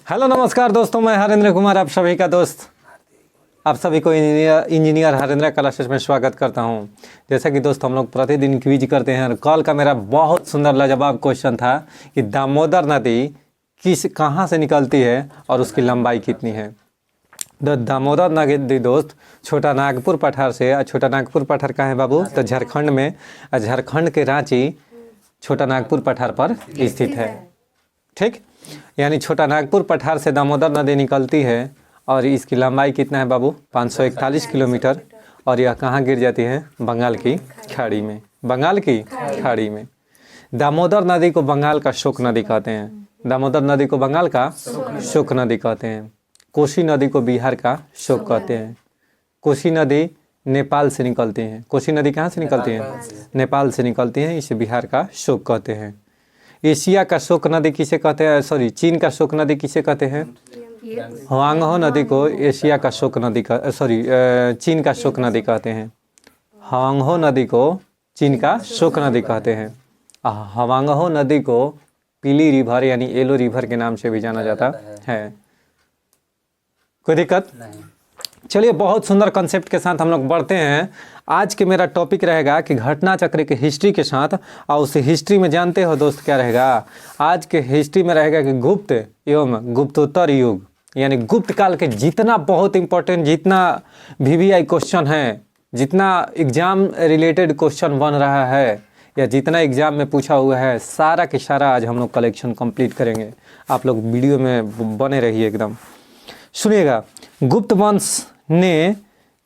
Hello नमस्कार दोस्तों, मैं हरेंद्र कुमार आप सभी का दोस्त, आप सभी को इंजीनियर हरेंद्र क्लासेस में स्वागत करता हूं। जैसा कि दोस्त हम लोग प्रतिदिन क्विज करते हैं और कल का मेरा बहुत सुंदर लाजवाब क्वेश्चन था कि दामोदर नदी कहां से निकलती है और उसकी लंबाई कितनी है। दामोदर नदी दोस्त छोटा नागपुर पठार से, छोटा नागपुर पठार कहाँ है बाबू, तो झारखंड में, झारखंड के रांची छोटा नागपुर पठार पर स्थित है। ठीक, यानी छोटा नागपुर पठार से दामोदर नदी निकलती है और इसकी लंबाई कितना है बाबू, 541 किलोमीटर। और यह कहाँ गिर जाती है, बंगाल की खाड़ी में, बंगाल की खाड़ी में। दामोदर नदी को बंगाल का शोक नदी कहते हैं, दामोदर नदी को बंगाल का शोक नदी कहते हैं। कोसी नदी को बिहार का शोक कहते हैं। कोसी नदी नेपाल से निकलती है। कोसी नदी कहाँ से निकलती है, नेपाल से निकलती है, इसे बिहार का शोक कहते हैं। एशिया का शोक नदी किसे कहते हैं, सॉरी चीन का शोक नदी किसे कहते हैं, हुआंगहो नदी को एशिया का शोक नदी का, सॉरी चीन का शोक नदी कहते हैं। हुआंगहो नदी को चीन का शोक नदी कहते हैं। हुआंगहो नदी को पीली रिवर यानी येलो रिवर के नाम से भी जाना जाता है। कोई दिक्कत नहीं। चलिए, बहुत सुंदर कंसेप्ट के साथ हम लोग बढ़ते हैं। आज के मेरा टॉपिक रहेगा कि घटना चक्र के हिस्ट्री के साथ, और उस हिस्ट्री में जानते हो दोस्त क्या रहेगा, आज के हिस्ट्री में रहेगा कि गुप्त एवं गुप्तोत्तर युग, यानी गुप्त काल के जितना बहुत इंपॉर्टेंट, जितना VVI क्वेश्चन है, जितना एग्जाम रिलेटेड क्वेश्चन बन रहा है या जितना एग्जाम में पूछा हुआ है, सारा के सारा आज हम लोग कलेक्शन कंप्लीट करेंगे। आप लोग वीडियो में बने रहिए एकदम। सुनिएगा, गुप्त वंश ने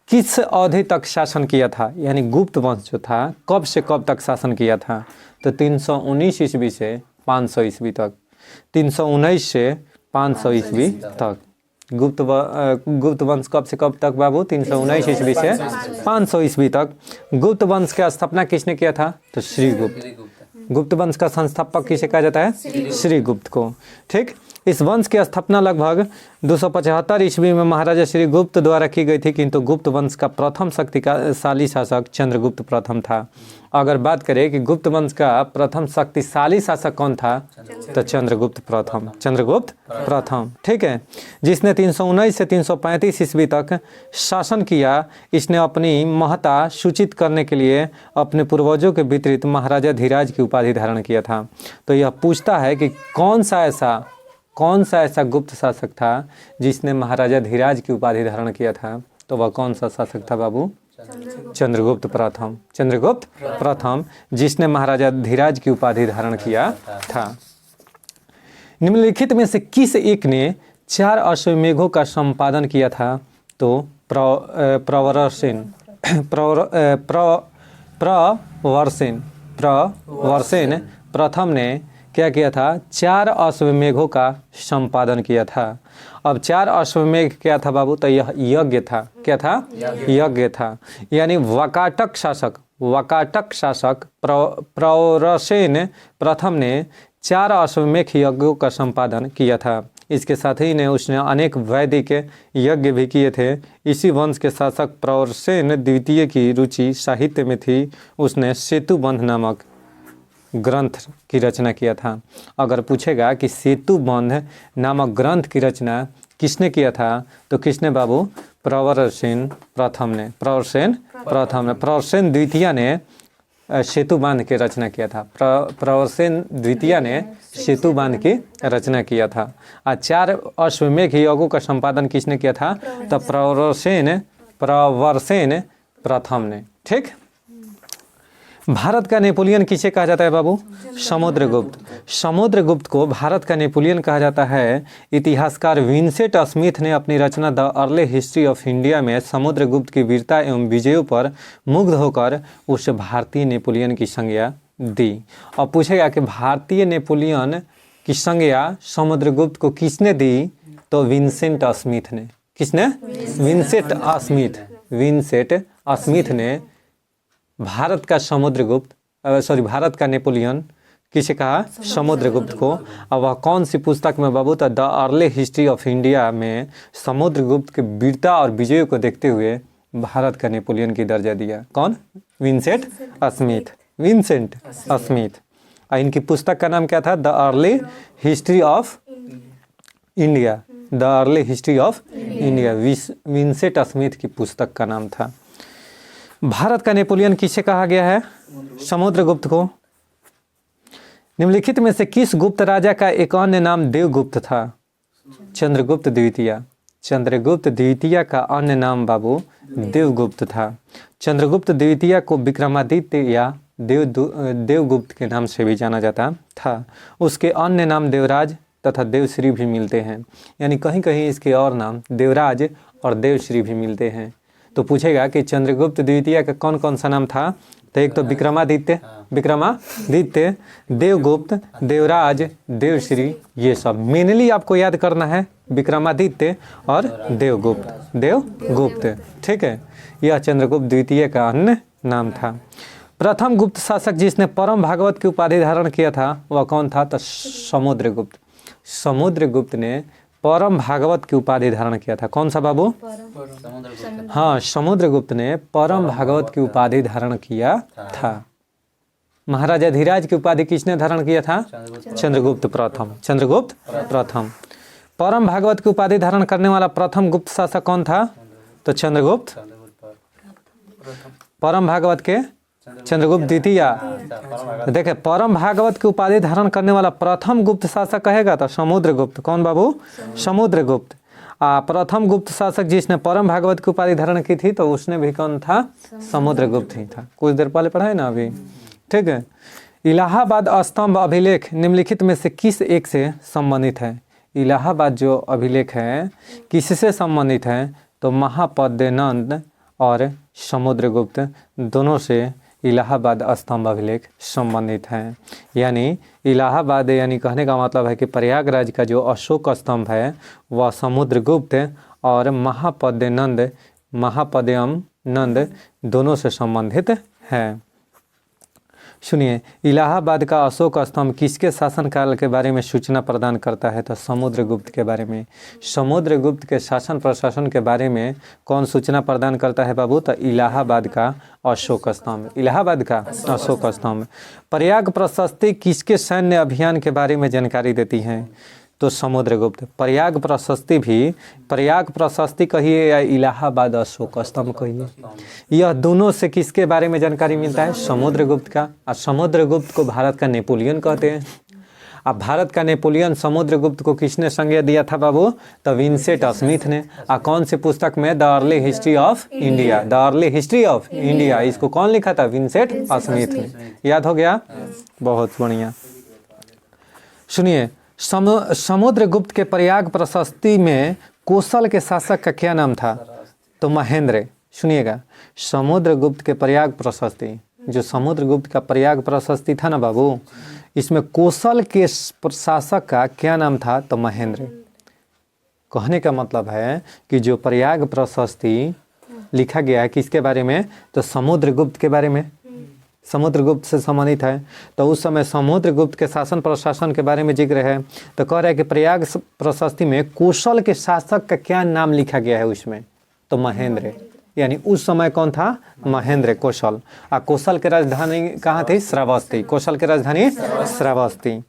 किस अवधि तक शासन किया था, यानी गुप्त वंश जो था कब से कब तक शासन किया था, तो 319 ईस्वी से 500 ईस्वी तक। 319 से 500 ईस्वी तक गुप्त वंश कब से कब तक बाबू, 319 ईस्वी से 500 ईस्वी तक। गुप्त वंश की स्थापना किसने किया था, तो श्रीगुप्त। गुप्त वंश का संस्थापक किसे कहा जाता है, श्रीगुप्त को। ठीक, इस वंश की स्थापना लगभग 275 ईस्वी में महाराजा श्रीगुप्त द्वारा की गई थी, किंतु गुप्त वंश का प्रथम शक्तिशाली शासक चंद्रगुप्त प्रथम था। अगर बात करें कि गुप्त वंश का प्रथम शक्तिशाली शासक कौन था, तो चंद्रगुप्त प्रथम, चंद्रगुप्त प्रथम। ठीक है, जिसने 319 से 335 ईस्वी तक शासन किया। इसने अपनी महत्ता सूचित करने के लिए अपने पूर्वजों के विपरीत महाराजा धीराज की उपाधि धारण किया था। तो यह पूछता है कि कौन सा ऐसा गुप्त शासक था जिसने महाराजा धीराज की उपाधि धारण किया था, तो वह कौन सा शासक था बाबू, चंद्रगुप्त प्रथम। चंद्रगुप्त प्रथम, जिसने महाराजा धीराज की उपाधि धारण किया था। निम्नलिखित में से किस एक ने 4 अश्वमेघों का संपादन किया था, तो प्रवरसेन प्रथम ने क्या किया था, 4 अश्वमेघों का संपादन किया था। अब 4 अश्वमेघ क्या था बाबू, तो यह यज्ञ था। क्या था, यज्ञ था। यानी वाकाटक शासक प्रवरसेन प्रथम ने 4 अश्वमेघ यज्ञों का संपादन किया था। इसके साथ ही उसने अनेक वैदिक यज्ञ भी किए थे। इसी वंश के शासक प्रवरसेन द्वितीय की रुचि साहित्य में थी। उसने सेतुबंध नामक ग्रंथ की रचना किया था। अगर पूछेगा कि सेतुबंध नामक ग्रंथ की रचना किसने किया था, तो किसने बाबू, प्रवरसेन प्रथम ने। प्रवरसेन द्वितीय ने सेतुबंध की रचना किया था। प्रवरसेन द्वितीय ने सेतुबंध की रचना किया था। 4 अश्वमेघ यज्ञों का संपादन किसने किया था, तो प्रवरसेन प्रथम ने। ठीक, भारत का नेपोलियन किसे कहा जाता है बाबू, समुद्रगुप्त। समुद्रगुप्त को भारत का नेपोलियन कहा जाता है। इतिहासकार विंसेंट स्मिथ ने अपनी रचना the early history of India में समुद्रगुप्त की वीरता एवं विजयों पर मुग्ध होकर उस भारतीय नेपोलियन की संज्ञा दी। और पूछेगा कि भारतीय नेपोलियन की संज्ञा समुद्रगुप्त को किसने दी, तो विंसेंट स्मिथ ने। किसने, विंसेंट स्मिथ ने भारत का नेपोलियन किसे कहा, समुद्रगुप्त को। अब वह कौन सी पुस्तक में बाबू, तो the early history of India में समुद्रगुप्त की वीरता और विजयों को देखते हुए भारत का नेपोलियन की दर्जा दिया। कौन, विंसेंट स्मिथ। इनकी पुस्तक का नाम क्या था, the early history of India, the early history of India, Vincent Smith की पुस्तक का नाम था। भारत का नेपोलियन किसे कहा गया है? समुद्रगुप्त को। निम्नलिखित में से किस गुप्त राजा का एक अन्य नाम देवगुप्त था? चंद्रगुप्त द्वितीय। चंद्रगुप्त द्वितीय का अन्य नाम बाबू देवगुप्त था। चंद्रगुप्त द्वितीय को विक्रमादित्य या देवगुप्त के नाम से भी जाना जाता था। उसके अन्य नाम देवराज तथा देवश्री भी मिलते हैं, यानी कहीं कहीं इसके और नाम देवराज और देवश्री भी मिलते हैं। तो पूछेगा कि चंद्रगुप्त द्वितीय का कौन कौन सा नाम था? तो एक तो विक्रमादित्य, देवगुप्त, देवराज, देवश्री, ये सब मेनली आपको याद करना है, विक्रमादित्य और देवगुप्त। ठीक है, यह चंद्रगुप्त द्वितीय का अन्य नाम था। प्रथम गुप्त शासक जिसने परम भागवत की उपाधि धारण किया था वह कौन था? तो समुद्रगुप्त। समुद्रगुप्त ने परम भागवत की उपाधि धारण किया था। कौन सा बाबू? हाँ, समुद्रगुप्त ने परम भागवत की उपाधि धारण किया था। महाराजा धीराज की उपाधि किसने धारण किया था? चंद्रगुप्त प्रथम। परम भागवत की उपाधि धारण करने वाला प्रथम गुप्त शासक कौन था? तो चंद्रगुप्त। परम भागवत के चंद्रगुप्त द्वितीय। देखे, परम भागवत की उपाधि धारण करने वाला प्रथम गुप्त शासक कहेगा तो समुद्रगुप्त। कौन बाबू? समुद्रगुप्त। प्रथम गुप्त शासक जिसने परम भागवत की उपाधि धारण की थी तो उसने भी कौन था? समुद्रगुप्त ही था। कुछ देर पहले पढ़ा है ना अभी। ठीक है। इलाहाबाद स्तंभ अभिलेख निम्नलिखित में से किस एक से संबंधित है? इलाहाबाद जो अभिलेख है किससे संबंधित है? तो महापद्यनंद और समुद्रगुप्त दोनों से इलाहाबाद स्तंभ अभिलेख संबंधित हैं। यानी इलाहाबाद, यानी कहने का मतलब है कि प्रयागराज का जो अशोक स्तंभ है वह समुद्रगुप्त और महापद्यनंद दोनों से संबंधित है। सुनिए, इलाहाबाद का अशोक स्तंभ किसके शासनकाल के बारे में सूचना प्रदान करता है? तो समुद्रगुप्त के बारे में। समुद्रगुप्त के शासन प्रशासन के बारे में कौन सूचना प्रदान करता है बाबू? तो इलाहाबाद का अशोक स्तंभ। इलाहाबाद का अशोक स्तंभ। प्रयाग प्रशस्ति किसके सैन्य अभियान के बारे में जानकारी देती है? तो समुद्रगुप्त। प्रयाग प्रशस्ति कहिए या इलाहाबाद अशोक स्तंभ कहिए, यह दोनों से किसके बारे में जानकारी मिलता है? समुद्रगुप्त का। और समुद्रगुप्त को भारत का नेपोलियन कहते हैं। अब भारत का नेपोलियन समुद्रगुप्त को किसने संज्ञा दिया था बाबू? तो विंसेंट स्मिथ ने। कौन सी पुस्तक में? The early history of India. The early history of India, इसको कौन लिखा था? विंसेंट स्मिथ ने। याद हो गया? बहुत बढ़िया। सुनिए, समुद्रगुप्त के प्रयाग प्रशस्ति में कौशल के शासक का क्या नाम था? तो महेंद्र। सुनिएगा, समुद्रगुप्त के प्रयाग प्रशस्ति, जो समुद्रगुप्त का प्रयाग प्रशस्ति था ना बाबू, इसमें कौशल के शासक का क्या नाम था? तो महेंद्र। कहने का मतलब है कि जो प्रयाग प्रशस्ति लिखा गया है किसके बारे में? तो समुद्रगुप्त के बारे में। समुद्रगुप्त से संबंधित है। तो उस समय समुद्रगुप्त के शासन प्रशासन के बारे में जिक्र है। तो कह रहा है कि प्रयाग प्रशस्ति में कौशल के शासक का क्या नाम लिखा गया है उसमें? तो महेंद्र। यानी उस समय कौन था? महेंद्र कौशल। कौशल की राजधानी कहाँ थी? श्रावस्ती। कौशल की राजधानी श्रावस्ती।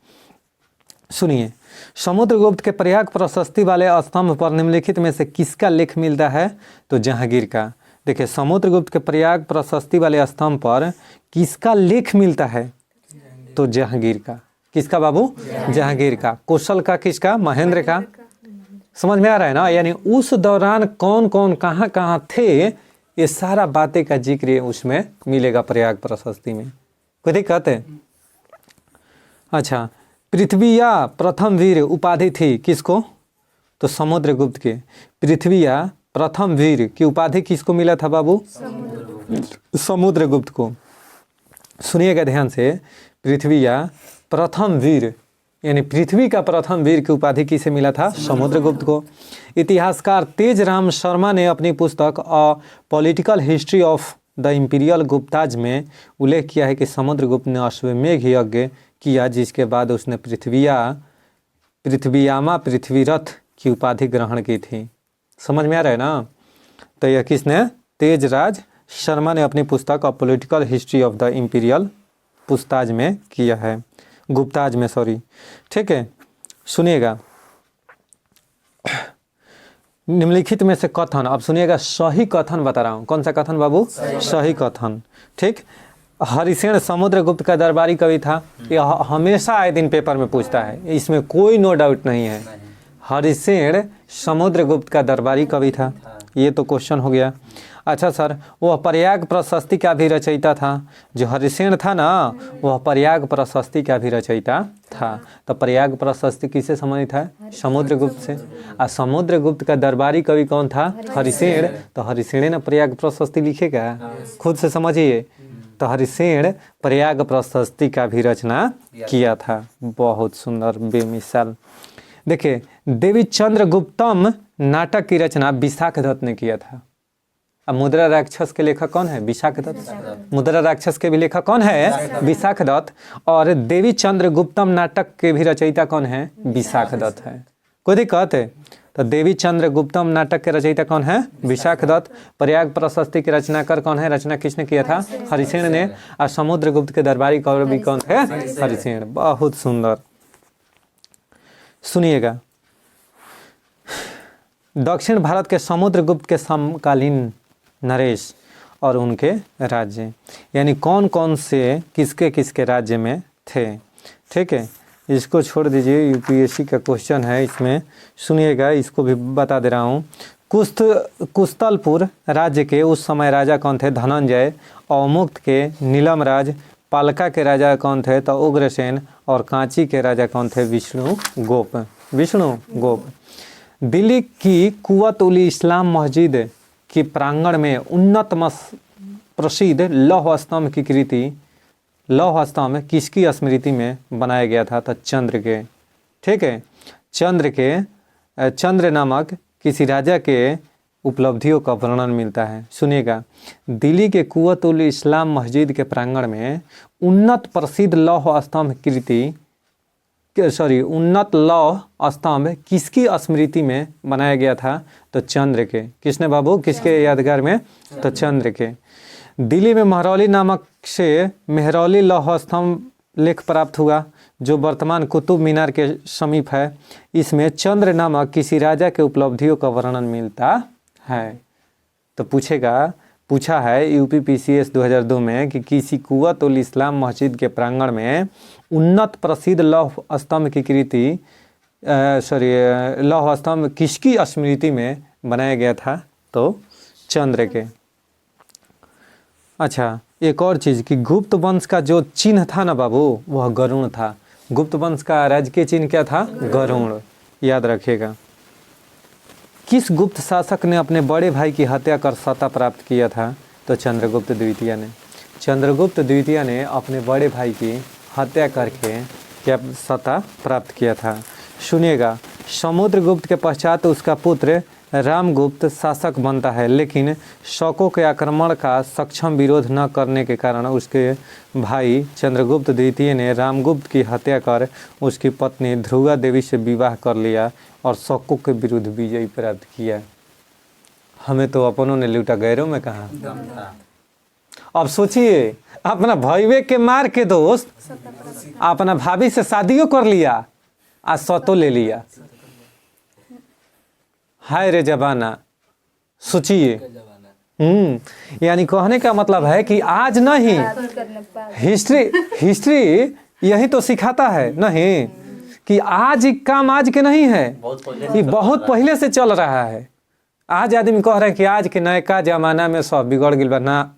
सुनिए, समुद्रगुप्त के प्रयाग प्रशस्ति वाले स्तंभ पर निम्नलिखित में से किसका लेख मिलता है? तो जहांगीर का। देखिए, समुद्रगुप्त के प्रयाग प्रशस्ति वाले स्तंभ पर किसका लेख मिलता है? तो जहांगीर का। किसका बाबू? जहांगीर का। कौशल का किसका? महेंद्र का। समझ में आ रहा है ना? यानी उस दौरान कौन कौन कहाँ कहाँ थे, ये सारा बातें का जिक्र उसमें मिलेगा प्रयाग प्रशस्ति में। कोई दिक्कत है? अच्छा, पृथ्वीया प्रथम वीर उपाधि थी किसको? तो समुद्रगुप्त के। पृथ्वीया प्रथम वीर की उपाधि किसको मिला था बाबू? समुद्रगुप्त को। सुनिएगा ध्यान से, पृथ्वीया प्रथम वीर, यानी पृथ्वी का प्रथम वीर की उपाधि किसे मिला था? समुद्रगुप्त को। इतिहासकार तेजराम शर्मा ने अपनी पुस्तक a political history of the imperial Gupta's में उल्लेख किया है कि समुद्रगुप्त ने अश्वमेघ यज्ञ किया, जिसके बाद उसने पृथ्वीयामा पृथ्वीरथ की उपाधि ग्रहण की थी। समझ में आ रहा है ना? तो यह किसने? तेजराज शर्मा ने अपनी पुस्तक of political history of the imperial Guptas में किया है, गुप्ताज में, सॉरी। ठीक है, सुनिएगा। निम्नलिखित में से कथन, अब सुनिएगा सही कथन बता रहा हूँ। कौन सा कथन बाबू? सही कथन। ठीक। हरिसेन समुद्रगुप्त का दरबारी कवि था, यह हमेशा आए दिन पेपर में पूछता है, इसमें कोई नो डाउट नहीं है। हरिसेन समुद्रगुप्त का दरबारी कवि था, ये तो क्वेश्चन हो गया। अच्छा सर, वह प्रयाग प्रशस्ति का भी रचयिता था। जो हरिसेन था ना, वह प्रयाग प्रशस्ति का भी रचयिता था। तो प्रयाग प्रशस्ति किससे संबंधित है? समुद्रगुप्त से। और समुद्रगुप्त का दरबारी कवि कौन था? हरिसेन। तो हरिसेन ने प्रयाग प्रशस्ति लिखेगा, खुद से समझिए। तो हरिसेन प्रयाग प्रशस्ति का भी रचना किया था। बहुत सुंदर, बेमिसाल। देखिए, देवी चंद्रगुप्तम नाटक की रचना विशाखदत्त ने किया था। अब मुद्रा राक्षस के लेखक कौन है? विशाखदत्त। मुद्रा राक्षस के भी लेखक कौन है? विशाखदत्त। और देवी चंद्रगुप्तम नाटक के भी रचयिता कौन है? विशाखदत्त है। कोई दिक्कत है? तो देवी चंद्रगुप्तम नाटक के रचयिता कौन है? विशाखदत्त। प्रयाग प्रशस्ति के रचनाकार कौन है? रचना किसने किया था? हरिसेन ने। और समुद्रगुप्त के दरबारी कवि कौन थे? हरिसेन। बहुत सुंदर। सुनिएगा, दक्षिण भारत के समुद्रगुप्त के समकालीन नरेश और उनके राज्य, यानी कौन कौन से किसके किसके राज्य में थे। ठीक है, इसको छोड़ दीजिए, यूपीएससी का क्वेश्चन है इसमें। सुनिएगा, इसको भी बता दे रहा हूँ। कुस्तलपुर राज्य के उस समय राजा कौन थे? धनंजय। अवमुक्त के नीलम राज। पालका के राजा कौन थे? तो उग्रसेन। और कांची के राजा कौन थे? विष्णु गोप। दिल्ली की कुव्वत उल इस्लाम मस्जिद के प्रांगण में उन्नत प्रसिद्ध लौह स्तंभ की कृति, लौह स्तंभ किसकी स्मृति में बनाया गया था? तो चंद्र के। ठीक है, चंद्र नामक किसी राजा के उपलब्धियों का वर्णन मिलता है। सुनिएगा, दिल्ली के कुव्वत उल इस्लाम मस्जिद के प्रांगण में उन्नत प्रसिद्ध लौह स्तंभ उन्नत लौह स्तंभ किसकी स्मृति में बनाया गया था? तो चंद्र के। किसने बाबू? किसके यादगार में? तो चंद्र के। दिल्ली में महरौली नामक से मेहरौली लौह स्तंभ लेख प्राप्त हुआ, जो वर्तमान कुतुब मीनार के समीप है। इसमें चंद्र नामक किसी राजा के उपलब्धियों का वर्णन मिलता है। तो पूछा है यूपीपीसीएस 2002 में कि किसी कुव्वत उल इस्लाम मस्जिद के प्रांगण में उन्नत प्रसिद्ध लौह स्तंभ की कृति लौह स्तंभ किसकी स्मृति में बनाया गया था? तो चंद्र के। अच्छा, एक और चीज़ कि गुप्त वंश का जो चिन्ह था ना बाबू, वह गरुण था। गुप्त वंश का राजकीय चिन्ह क्या था? गरुण। याद रखिएगा। किस गुप्त शासक ने अपने बड़े भाई की हत्या कर सत्ता प्राप्त किया था? तो चंद्रगुप्त द्वितीय ने। चंद्रगुप्त द्वितीय ने अपने बड़े भाई की हत्या करके क्या सत्ता प्राप्त किया था? सुनिएगा, समुद्रगुप्त के पश्चात उसका पुत्र रामगुप्त शासक बनता है, लेकिन शकों के आक्रमण का सक्षम विरोध न करने के कारण उसके भाई चंद्रगुप्त द्वितीय ने रामगुप्त की हत्या कर उसकी पत्नी ध्रुवा देवी से विवाह कर लिया और शकों के विरुद्ध विजय प्राप्त किया। हमें तो अपनों ने लूटा, गैरों में कहा। अब सोचिए, अपना भाईवे के मार के दोस्त अपना भाभी से शादियों कर लिया, आज सतो ले लिया। हाय रे जमाना, सोचिए। यानी कहने का मतलब है कि आज नहीं, हिस्ट्री यही तो सिखाता है नहीं कि आज काम आज के नहीं है, ये बहुत पहले से चल रहा है। आज आदमी कह रहा है कि आज के नयका जमाना में सब बिगड़ गई ना,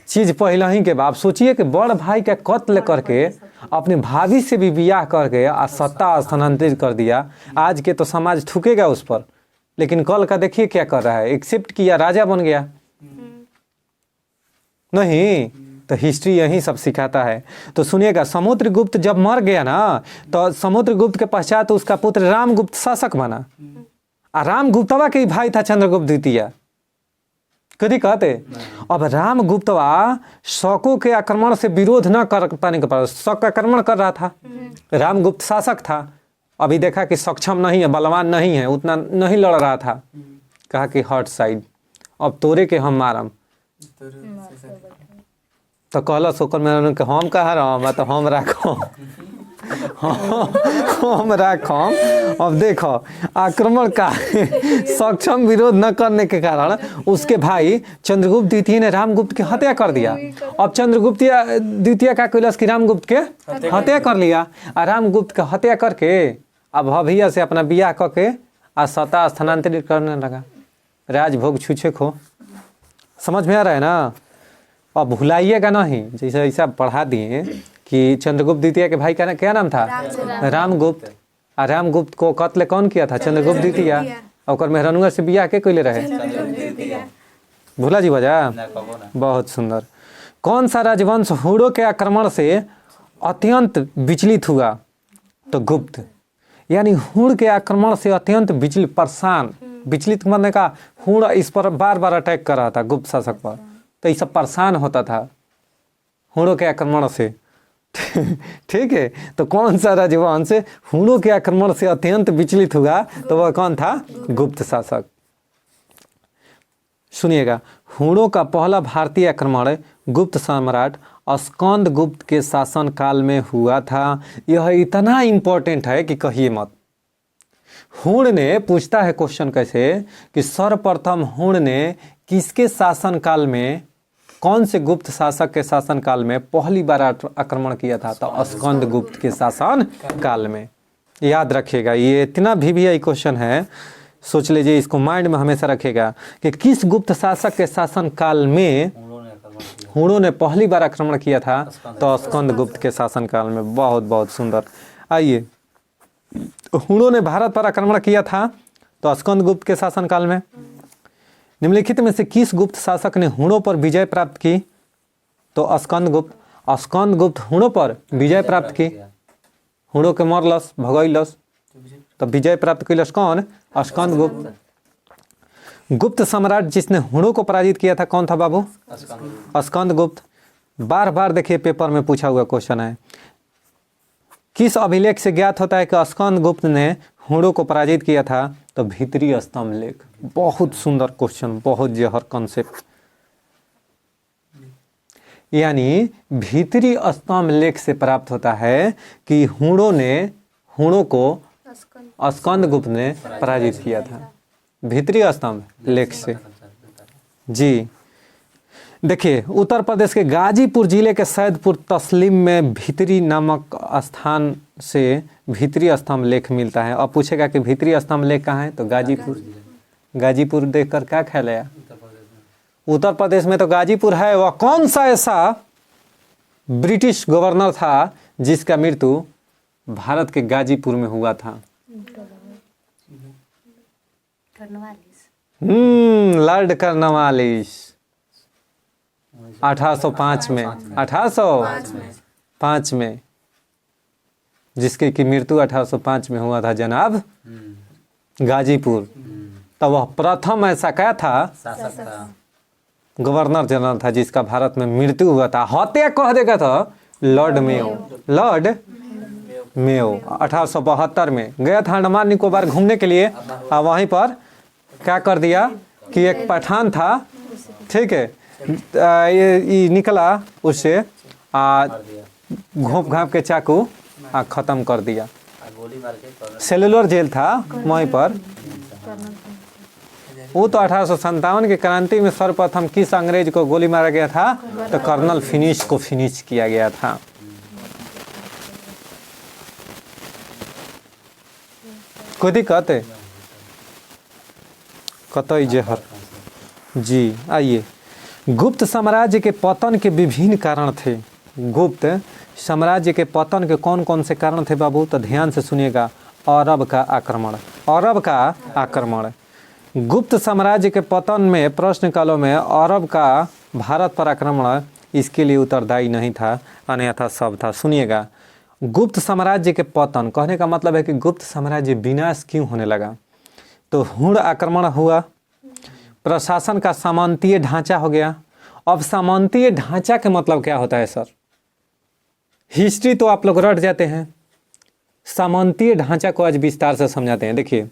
चीज पहले ही के बाप। सोचिए कि बड़ भाई का कत्ल करके अपने भाभी से भी बियाह करके आज सत्ता स्थानांतरित कर दिया। आज के तो समाज थूकेगा उस पर, लेकिन कल का देखिए क्या कर रहा है, एक्सेप्ट किया, राजा बन गया। नहीं तो हिस्ट्री यही सब सिखाता है। तो सुनिएगा, समुद्रगुप्त जब मर गया ना, तो समुद्रगुप्त के पश्चात उसका पुत्र रामगुप्त शासक बना। और रामगुप्तवा के भाई था चंद्रगुप्त द्वितीय। कभी कहते अब रामगुप्तवा शकों के आक्रमण से विरोध न कर पाने के बाद शक आक्रमण कर रहा था। रामगुप्त शासक था, अभी देखा कि सक्षम नहीं है, बलवान नहीं है, उतना नहीं लड़ रहा था। कहा कि हट साइड, अब तोरे के हम मारम। तो कहला सोकर में हम कहा रहा, तो हम राखो, हम राखम। अब देखो आक्रमण का सक्षम विरोध न करने के कारण उसके भाई चंद्रगुप्त द्वितीय ने रामगुप्त की हत्या कर दिया। अब चंद्रगुप्त द्वितीय का कैलाश की रामगुप्त के हत्या कर लिया और रामगुप्त का हत्या करके अब भैया से अपना बियाह करके आ सत्ता स्थानांतरित करने लगा। राजभोग छूछे खो। समझ में आ रहा है ना? अब भुलाइएगा नहीं, जैसे ऐसा पढ़ा दिए कि चंद्रगुप्त द्वितीय के भाई का क्या नाम था? रामगुप्त। और रामगुप्त को कत्ल कौन किया था? चंद्रगुप्त द्वितीय। और मेहरानुआ से बियाह के कोई ले रहे? भूला जी बजा। बहुत सुंदर। कौन सा राजवंश हुड़ों के आक्रमण से अत्यंत विचलित हुआ? तो गुप्त। यानी हुड़ के आक्रमण से अत्यंत विचलित, परेशान, विचलित मतलब का हुड़ इस पर बार बार अटैक कर रहा था गुप्त शासक पर, तो ये सब परेशान होता था हुड़ों के आक्रमण से। ठीक है, तो कौन सा राजवंश हुड़ों के आक्रमण से अत्यंत विचलित हुआ? तो वह कौन था? गुप्त शासक। सुनिएगा, हुड़ों का पहला भारतीय आक्रमण गुप्त सम्राट स्कंद गुप्त के शासन काल में हुआ था। यह इतना इंपॉर्टेंट है कि कहिए मत। हुड़ ने पूछता है क्वेश्चन कैसे कि सर्वप्रथम हुड़ ने किसके शासन काल में, कौन से गुप्त शासक के शासन काल में पहली बार आक्रमण किया था? तो स्कंद गुप्त के शासन काल में। याद रखिएगा, ये इतना भी क्वेश्चन है, सोच लीजिए, इसको माइंड में हमेशा रखेगा कि किस गुप्त शासक के शासन काल में हुड़ों ने पहली बार आक्रमण किया था? तो स्कंद गुप्त के शासन काल में। बहुत बहुत सुंदर। आइए, हुड़ों ने भारत पर आक्रमण किया था तो स्कंद गुप्त के शासन काल में। निम्नलिखित में से किस गुप्त शासक ने हुड़ों पर विजय प्राप्त की? तो स्कंद गुप्त। स्कंद गुप्त हुड़ों पर विजय प्राप्त की, हुड़ों के मरलस, भगैलस, तो विजय प्राप्त कैलस कौन? स्कंद गुप्त। गुप्त सम्राट जिसने हुड़ों को पराजित किया था कौन था बाबू? स्कंद गुप्त। बार बार देखिए पेपर में पूछा हुआ क्वेश्चन है। किस अभिलेख से ज्ञात होता है कि स्कंद गुप्त ने हुड़ों को पराजित किया था? तो भीतरी स्तंभ लेख। बहुत सुंदर क्वेश्चन, बहुत जहर कॉन्सेप्ट। यानी भीतरी स्तंभ लेख से प्राप्त होता है कि हुड़ों को स्कंद गुप्त ने पराजित किया था। भीतरी स्तंभ लेख से। जी देखिए, उत्तर प्रदेश के गाजीपुर जिले के सैदपुर तस्लीम में भीतरी नामक स्थान से भीतरी स्तंभ लेख मिलता है। अब पूछेगा कि भीतरी स्तंभ लेख कहाँ है? तो गाजीपुर। गाजीपुर देखकर क्या ख्याल आया? उत्तर प्रदेश में तो गाजीपुर है। वह कौन सा ऐसा ब्रिटिश गवर्नर था जिसका मृत्यु भारत के गाजीपुर में हुआ था? Lord Cornwallis. 1805 में, 1805 में, जिसके की मृत्यु 1805 में हुआ था जनाब गाजीपुर। तो वह प्रथम ऐसा क्या था? गवर्नर जनरल था जिसका भारत में मृत्यु हुआ था। हत्या कह देगा था लॉर्ड मेयो। लॉर्ड मेयो 1872 में गया था अंडमान निकोबार घूमने के लिए, और वहीं पर क्या कर दिया कि एक पठान था, ठीक है, ये निकला, उससे घोंप घाप के चाकू खत्म कर दिया। सेलुलर जेल था वहीं पर। वो तो 1857 के क्रांति में सर्वप्रथम किस अंग्रेज को गोली मारा गया था? तो कर्नल फिनिश को फिनिश किया गया था। कोई दिक्कत है? कतई जहर। जी आइए, गुप्त साम्राज्य के पतन के विभिन्न कारण थे। गुप्त साम्राज्य के पतन के कौन कौन से कारण थे बाबू? तो ध्यान से सुनिएगा। अरब का आक्रमण। अरब का आक्रमण। गुप्त साम्राज्य के पतन में प्रश्न कालों में अरब का भारत पर आक्रमण इसके लिए उत्तरदायी नहीं था, अन्यथा सब था। सुनिएगा, गुप्त साम्राज्य के पतन कहने का मतलब है कि गुप्त साम्राज्य विनाश क्यों होने लगा? तो हुड़ आक्रमण हुआ, प्रशासन का सामंतीय ढांचा हो गया। अब सामंतीय ढांचा के मतलब क्या होता है सर? हिस्ट्री तो आप लोग रट जाते हैं, सामंतीय ढांचा को आज विस्तार से समझाते हैं। देखिए,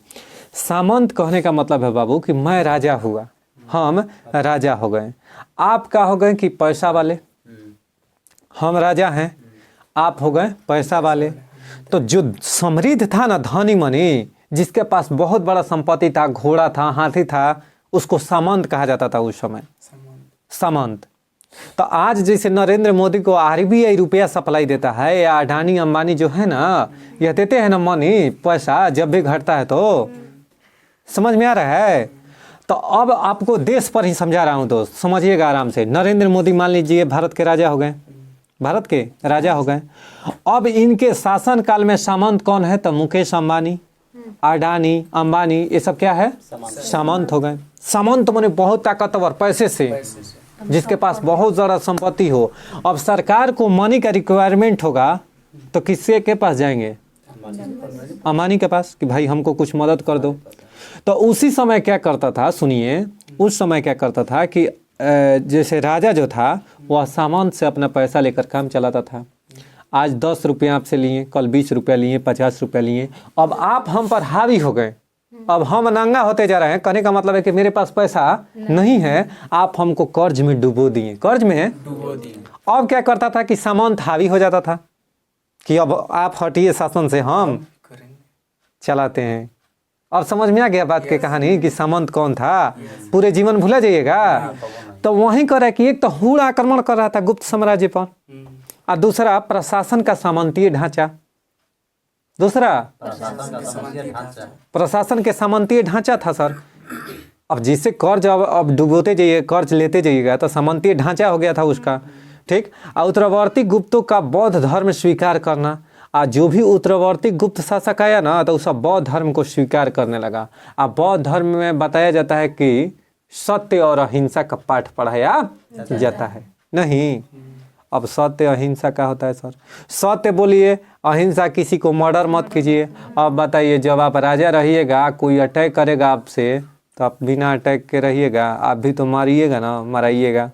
सामंत कहने का मतलब है बाबू कि मैं राजा हुआ, हम राजा हो गए। आप क्या हो गए कि पैसा वाले। हम राजा हैं, आप हो गए पैसा वाले। तो जो समृद्ध था ना, धनी मनी, जिसके पास बहुत बड़ा संपत्ति था, घोड़ा था, हाथी था, उसको सामंत कहा जाता था उस समय, सामंत। तो आज जैसे नरेंद्र मोदी को आरबीआई रुपया सप्लाई देता है, या अडानी अंबानी जो है ना, यह देते हैं ना मनी, पैसा जब भी घटता है, तो समझ में आ रहा है। तो अब आपको देश पर ही समझा रहा हूं दोस्त, समझिएगा आराम से। नरेंद्र मोदी मान लीजिए भारत के राजा हो गए, भारत के राजा हो गए। अब इनके शासन काल में सामंत कौन है? तो मुकेश अंबानी, अडानी, अंबानी, ये सब क्या है? सामंत हो गए। सामंत माने बहुत ताकतवर, पैसे से, जिसके पास बहुत ज़्यादा संपत्ति हो। अब सरकार को मनी का रिक्वायरमेंट होगा तो किसके के पास जाएंगे? अंबानी के पास, कि भाई हमको कुछ मदद कर दो। तो उसी समय क्या करता था, सुनिए, उस समय क्या करता था कि जैसे राजा जो था वह सामंत से अपना पैसा लेकर काम चलाता था। आज 10 रुपये आपसे लिए, कल 20 रुपया लिए, 50 रुपया लिए। अब आप हम पर हावी हो गए, अब हम नंगा होते जा रहे हैं। कहने का मतलब है कि मेरे पास पैसा नहीं है, आप हमको कर्ज में डुबो दिए, कर्ज में डुबो दिए। अब क्या करता था कि सामंत हावी हो जाता था कि अब आप हटिए शासन से, हम चलाते हैं। अब समझ में आ गया बात की कहानी कि सामंत कौन था? पूरे जीवन भूला जाइएगा। तो वहीं कर कि एक तो हुड़ आक्रमण कर रहा था गुप्त साम्राज्य पर, और दूसरा प्रशासन का सामंतीय ढांचा, दूसरा प्रशासन के सामंतीय ढांचा था सर। अब जिससे कर्ज अब डुबोते जाइए, कर्ज लेते जाइएगा, तो सामंतीय ढांचा हो गया था उसका, ठीक। और उत्तरवर्ती गुप्तों का बौद्ध धर्म स्वीकार करना, और जो भी उत्तरवर्ती गुप्त शासक आया ना, तो सब बौद्ध धर्म को स्वीकार करने लगा। अब बौद्ध धर्म में बताया जाता है कि सत्य और अहिंसा का पाठ पढ़ाया जाता है। नहीं, अब सत्य अहिंसा का होता है सर? सत्य बोलिए, अहिंसा किसी को मर्डर मत कीजिए। अब बताइए, जब आप राजा रहिएगा, कोई अटैक करेगा आपसे, तो आप बिना अटैक के रहिएगा? आप भी तो मारिएगा ना, मराइएगा।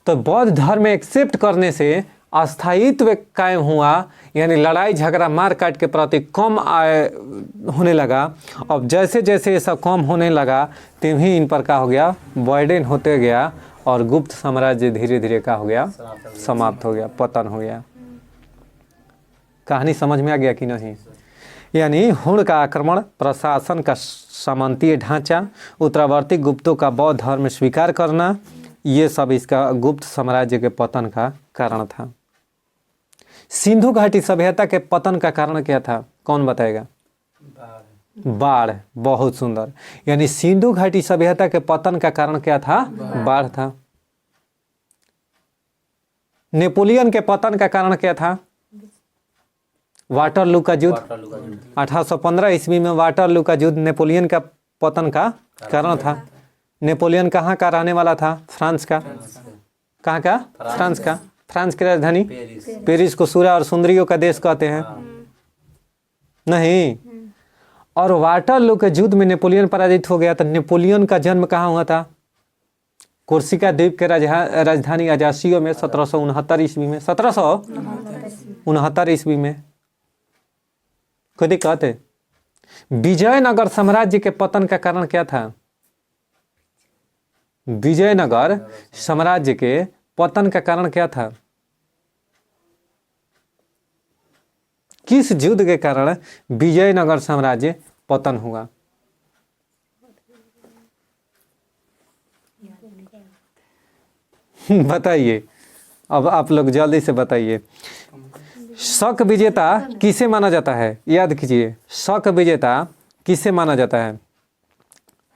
तो बौद्ध धर्म एक्सेप्ट करने से अस्थायित्व कायम हुआ, यानी लड़ाई झगड़ा मार काट के प्रति कम होने लगा। अब जैसे जैसे ये सब कम होने लगा, त्यों ही इन पर क्या हो गया? बर्डन होते गया, और गुप्त साम्राज्य धीरे धीरे क्या हो गया? समाप्त हो गया, पतन हो गया। कहानी समझ में आ गया कि नहीं? यानी हुण का आक्रमण, प्रशासन का सामंतीय ढांचा, उत्तरवर्ती गुप्तों का बौद्ध धर्म स्वीकार करना, ये सब इसका गुप्त साम्राज्य के पतन का कारण था। सिंधु घाटी सभ्यता के पतन का कारण क्या था? कौन बताएगा? बाढ़। बहुत सुंदर। यानी सिंधु घाटी सभ्यता के पतन का कारण क्या था? बाढ़ था। नेपोलियन के पतन का कारण क्या था? वाटरलू का युद्ध। 1815 ईस्वी में वाटरलू का युद्ध नेपोलियन का पतन का कारण था। नेपोलियन कहाँ का रहने वाला था? फ्रांस का। कहाँ का? फ्रांस का। फ्रांस की राजधानी पेरिस को सूर्य और सुंदरियों का देश कहते हैं। नहीं। और वाटरलू के युद्ध में नेपोलियन पराजित हो गया। तो नेपोलियन का जन्म कहाँ हुआ था? कोर्सिका द्वीप के राजधानी अजासियो में 1769 ईस्वी में। 1769 ईस्वी में। कोई दिक्कत है? विजयनगर साम्राज्य के पतन का कारण क्या था? विजयनगर साम्राज्य के पतन का कारण क्या था? किस युद्ध के कारण विजयनगर साम्राज्य पतन हुआ? बताइए, अब आप लोग जल्दी से बताइए। शक विजेता किसे माना जाता है? याद कीजिए, शक विजेता किसे माना जाता है?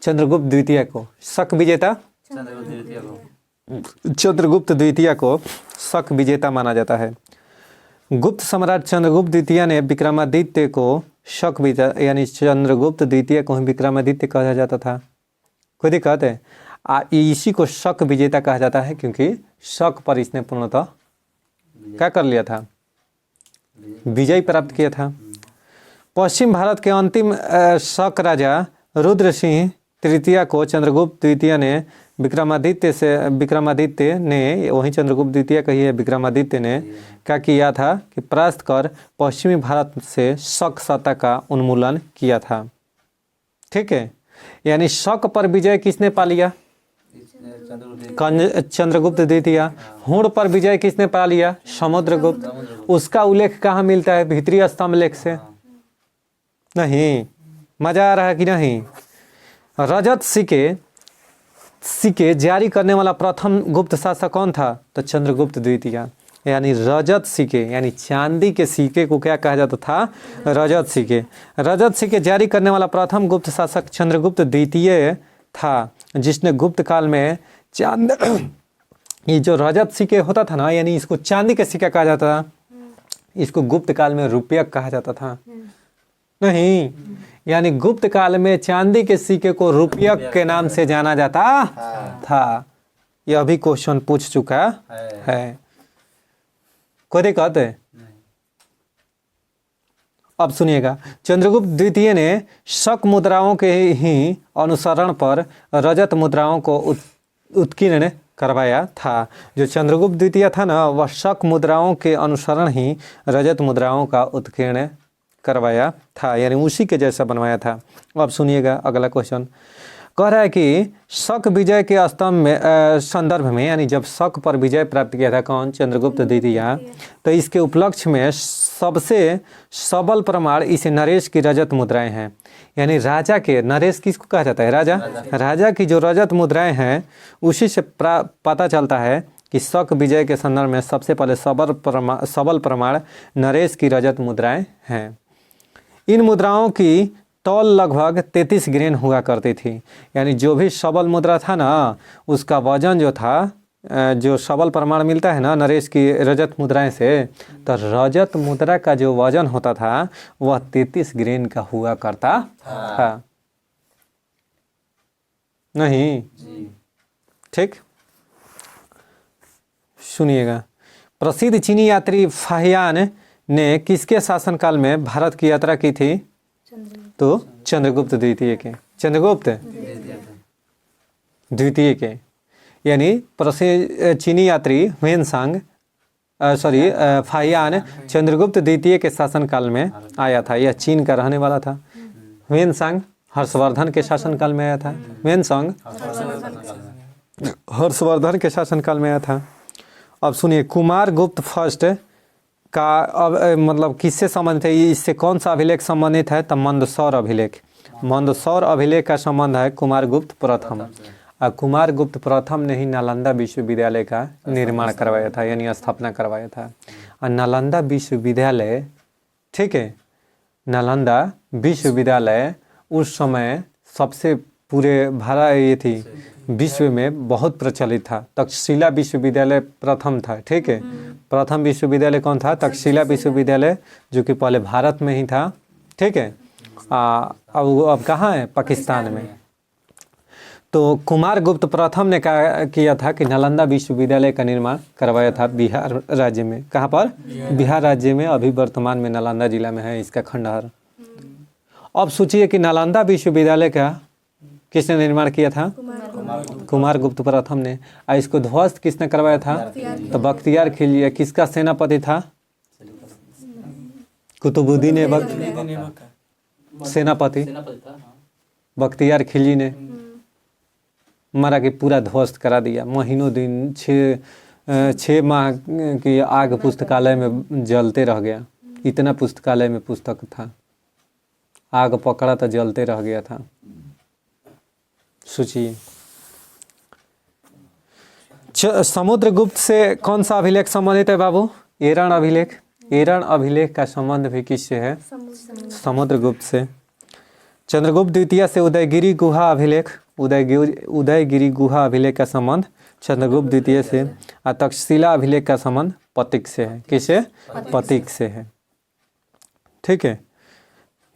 चंद्रगुप्त द्वितीय को। शक विजेता चंद्रगुप्त द्वितीय को शक विजेता माना जाता है। गुप्त सम्राट चंद्रगुप्त द्वितीय ने विक्रमादित्य को शक विजेता, यानी चंद्रगुप्त द्वितीय को विक्रमादित्य कहा जाता था। कोई दिक्कत है? इसी को शक विजेता कहा जाता है, क्योंकि शक पर इसने पूर्णतः क्या कर लिया था? विजय प्राप्त किया था। पश्चिम भारत के अंतिम शक राजा रुद्र सिंह तृतीय को चंद्रगुप्त द्वितीय ने विक्रमादित्य ने वही चंद्रगुप्त द्वितीय कही है, विक्रमादित्य ने क्या किया था कि परास्त कर पश्चिमी भारत से शक सत्ता का उन्मूलन किया था। ठीक है, यानी शक पर विजय किसने पा लिया? चंद्रगुप्त द्वितीय। हुण पर विजय किसने पा लिया? समुद्रगुप्त। उसका उल्लेख कहाँ मिलता है? भीतरी स्तंभ लेख से। नहीं, मजा आ रहा है कि नहीं? रजत सिक्के जारी करने वाला प्रथम गुप्त शासक कौन था? तो चंद्रगुप्त द्वितीय। यानी रजत सिक्के यानी चांदी के सिक्के को क्या कहा जाता था? रजत सिक्के। रजत सिक्के जारी करने वाला प्रथम गुप्त शासक चंद्रगुप्त द्वितीय था, जिसने गुप्त काल में चांद ये जो रजत सिक्के होता था ना, यानी इसको चांदी के सिक्का कहा जाता था, इसको गुप्त काल में रुपयक कहा जाता था। नहीं, यानी गुप्त काल में चांदी के सिक्के को रुपयक के नाम से जाना जाता था। यह भी क्वेश्चन पूछ चुका है। कोई दिक्कत है? अब सुनिएगा, चंद्रगुप्त द्वितीय ने शक मुद्राओं के ही अनुसरण पर रजत मुद्राओं को उत्कीर्ण करवाया था। जो चंद्रगुप्त द्वितीय था ना, वह शक मुद्राओं के अनुसरण ही रजत मुद्राओं का उत्कीर्ण करवाया था, यानी उसी के जैसा बनवाया था। अब सुनिएगा अगला क्वेश्चन। कह रहा है कि शक विजय के स्तंभ में संदर्भ में, यानी जब शक पर विजय प्राप्त किया था कौन? चंद्रगुप्त द्वितीय। तो इसके उपलक्ष्य में सबसे सबल प्रमाण इसे नरेश की रजत मुद्राएं हैं। यानी राजा के, नरेश किसको कहा जाता है? राजा की जो रजत मुद्राएं हैं, उसी से पता चलता है कि शक विजय के संदर्भ में सबसे पहले सबल प्रमाण नरेश की रजत मुद्राएं हैं। इन मुद्राओं की तौल लगभग 33 ग्रेन हुआ करती थी। यानी जो भी सबल मुद्रा था ना, उसका वजन जो था, जो सबल प्रमाण मिलता है ना नरेश की रजत मुद्राएं से, तो रजत मुद्रा का जो वजन होता था वह 33 ग्रेन का हुआ करता था। नहीं, ठीक। सुनिएगा, प्रसिद्ध चीनी यात्री फाहियान ने किसके शासनकाल में भारत की यात्रा की थी? तो चंद्रगुप्त द्वितीय के। चंद्रगुप्त द्वितीय के, यानी प्रसिद्ध चीनी यात्री फाहियान चंद्रगुप्त द्वितीय के शासनकाल में आया था। यह चीन का रहने वाला था। ह्वेनसांग हर्षवर्धन के शासनकाल में आया था। ह्वेनसांग हर्षवर्धन के शासनकाल में आया था। अब सुनिए, कुमार गुप्त फर्स्ट का अब मतलब किससे संबंधित है? इससे कौन सा अभिलेख संबंधित है? तो मंदसौर अभिलेख। मंदसौर अभिलेख का संबंध है कुमार गुप्त प्रथम। और कुमार गुप्त प्रथम ने ही नालंदा विश्वविद्यालय का निर्माण करवाया था, यानी स्थापना करवाया था। और नालंदा विश्वविद्यालय, ठीक है, नालंदा विश्वविद्यालय उस समय सबसे पूरे भारत थी विश्व में बहुत प्रचलित था। तक्षशिला विश्वविद्यालय प्रथम था, ठीक है। प्रथम विश्वविद्यालय कौन था? तक्षशिला विश्वविद्यालय, जो कि पहले भारत में ही था, ठीक है। अब कहाँ है? पाकिस्तान में। तो कुमार गुप्त प्रथम ने किया था कि नालंदा विश्वविद्यालय का निर्माण करवाया था बिहार राज्य में। कहाँ पर? बिहार राज्य में। अभी वर्तमान में नालंदा जिला में है इसका खंडहर। अब सोचिए कि नालंदा विश्वविद्यालय का किसने निर्माण किया था? कुमार गुप्त प्रथम ने। और इसको ध्वस्त किसने करवाया था? तो बख्तियार खिलजी। किसका सेनापति था? कुतुबुद्दीन ऐबक सेनापति। बख्तियार खिलजी ने मारा के पूरा ध्वस्त करा दिया। महीनों दिन 6 माह की आग पुस्तकालय में जलते रह गया। इतना पुस्तकालय में पुस्तक था, आग पकड़ा तो जलते रह गया था। सोचिए। समुद्रगुप्त से कौन सा अभिलेख संबंधित है बाबू? एरण अभिलेख। एरण अभिलेख का संबंध भी किससे है? समुद्रगुप्त से। चंद्रगुप्त द्वितीय से उदयगिरी गुहा अभिलेख, उदयगिरी गुहा अभिलेख का संबंध चंद्रगुप्त द्वितीय से। और तक्षशिला अभिलेख का संबंध पतिक से है। किसे? पतिक से है, ठीक है।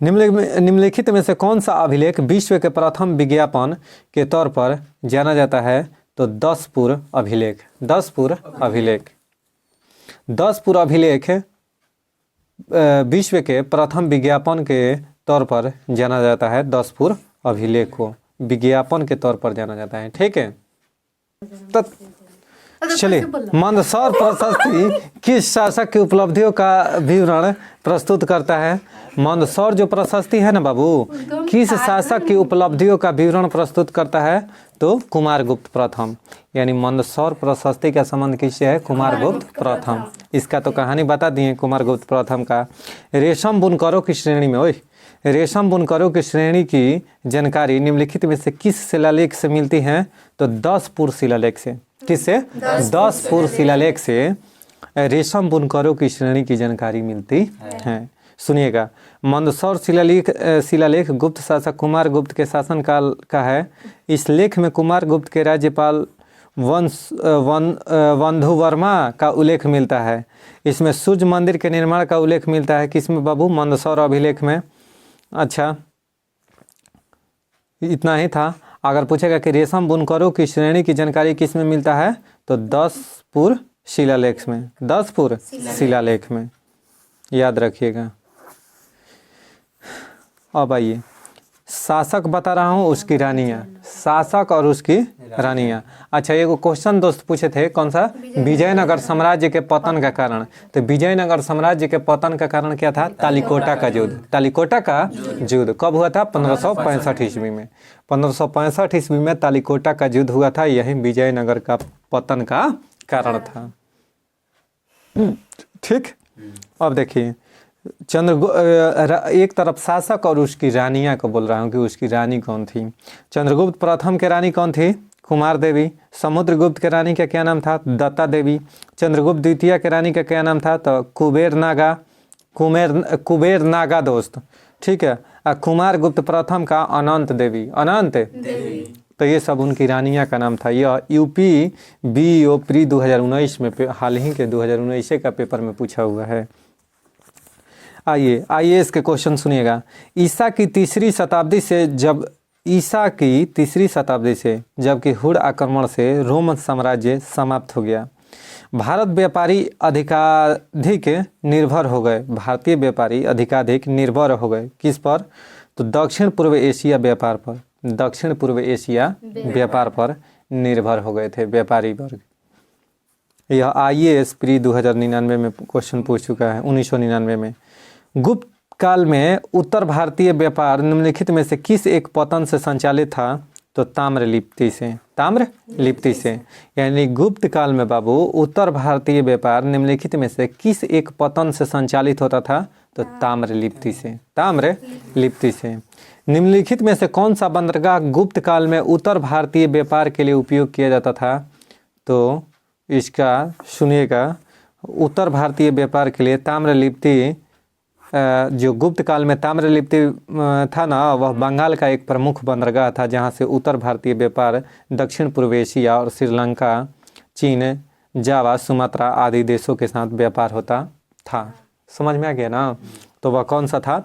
निम्नलिखित में से कौन सा अभिलेख विश्व के प्रथम विज्ञापन के तौर पर जाना जाता है? तो 10पुर अभिलेख। 10पुर अभिलेख। 10पुर अभिलेख विश्व के प्रथम विज्ञापन के तौर पर जाना जाता है। 10पुर अभिलेख को विज्ञापन के तौर पर जाना जाता है, ठीक है। चलिए, मंदसौर प्रशस्ति किस शासक की उपलब्धियों का विवरण प्रस्तुत करता है? मंदसौर जो प्रशस्ति है ना बाबू, किस शासक की उपलब्धियों का विवरण प्रस्तुत करता है? तो कुमारगुप्त प्रथम, यानी मंदसौर प्रशस्ति का संबंध किससे है? कुमारगुप्त प्रथम। इसका तो कहानी बता दिए कुमारगुप्त प्रथम का। रेशम बुनकरों की श्रेणी में, ओए रेशम बुनकरों की श्रेणी की जानकारी निम्नलिखित में से किस शिलालेख से मिलती है? तो 10 पूर्व शिलालेख से। किससे? 10 पूर्व शिलालेख से रेशम बुनकरों की श्रेणी की जानकारी मिलती है। सुनिएगा, मंदसौर शिलालेख गुप्त शासक कुमारगुप्त के शासनकाल का है। इस लेख में कुमारगुप्त के राज्यपाल वंधुवर्मा का उल्लेख मिलता है। इसमें सूर्य मंदिर के निर्माण का उल्लेख मिलता है। किसमें बाबू? मंदसौर अभिलेख में। अच्छा, इतना ही था। अगर पूछेगा कि रेशम बुनकरों की श्रेणी की जानकारी किस में मिलता है? तो 10 पूर्व शिलालेख में, 10 पूर्व शिलालेख में, याद रखिएगा। अब आइए, शासक बता रहा हूँ, उसकी रानियाँ, शासक और उसकी रानियाँ। अच्छा, ये क्वेश्चन दोस्त पूछे थे, कौन सा? विजयनगर साम्राज्य के पतन का कारण। तो विजयनगर साम्राज्य के पतन का कारण क्या था? तालिकोटा का युद्ध। तालिकोटा का युद्ध कब हुआ था? 1565 ईस्वी में। 1565 ईस्वी में तालिकोटा का युद्ध हुआ था। यही विजयनगर का पतन का कारण था। ठीक, अब देखिए, एक तरफ शासक और उसकी रानियां को बोल रहा हूँ कि उसकी रानी कौन थी। चंद्रगुप्त प्रथम के रानी कौन थी? कुमार देवी। समुद्रगुप्त के रानी का क्या नाम था? दत्ता देवी। चंद्रगुप्त द्वितीय के रानी का क्या नाम था? तो कुबेर नागा दोस्त, ठीक है। कुमारगुप्त प्रथम का अनंत देवी, अनंत देवी। तो ये सब उनकी रानियां का नाम था। यह यूपी बीईओ प्री 2019 में, हाल ही के 2019 का पेपर में पूछा हुआ है। आइए इसके क्वेश्चन सुनिएगा। ईसा की तीसरी शताब्दी से जबकि हुड़ आक्रमण से रोमन साम्राज्य समाप्त हो गया, भारत व्यापारी अधिकाधिक निर्भर हो गए। भारतीय व्यापारी अधिकाधिक निर्भर हो गए किस पर? तो दक्षिण पूर्व एशिया व्यापार पर, दक्षिण पूर्व एशिया व्यापार पर निर्भर हो गए थे व्यापारी वर्ग। यह IAS प्री 2099 में क्वेश्चन पूछ चुका है, 1999 में। गुप्त काल में उत्तर भारतीय व्यापार निम्नलिखित में से किस एक पतन से संचालित था? तो ताम्रलिप्ति से, ताम्रलिप्ति से। यानी गुप्त काल में बाबू उत्तर भारतीय व्यापार निम्नलिखित में से किस एक पतन से संचालित होता था? तो ताम्रलिप्ति से, ताम्रलिप्ति से। निम्नलिखित में से कौन सा बंदरगाह गुप्त काल में उत्तर भारतीय व्यापार के लिए उपयोग किया जाता था? तो इसका सुनिएगा, उत्तर भारतीय व्यापार के लिए ताम्रलिप्ति, जो गुप्त काल में ताम्रलिप्ति था ना, वह बंगाल का एक प्रमुख बंदरगाह था, जहां से उत्तर भारतीय व्यापार दक्षिण पूर्व एशिया और श्रीलंका, चीन, जावा, सुमात्रा आदि देशों के साथ व्यापार होता था। समझ में आ गया ना? तो वह कौन सा था?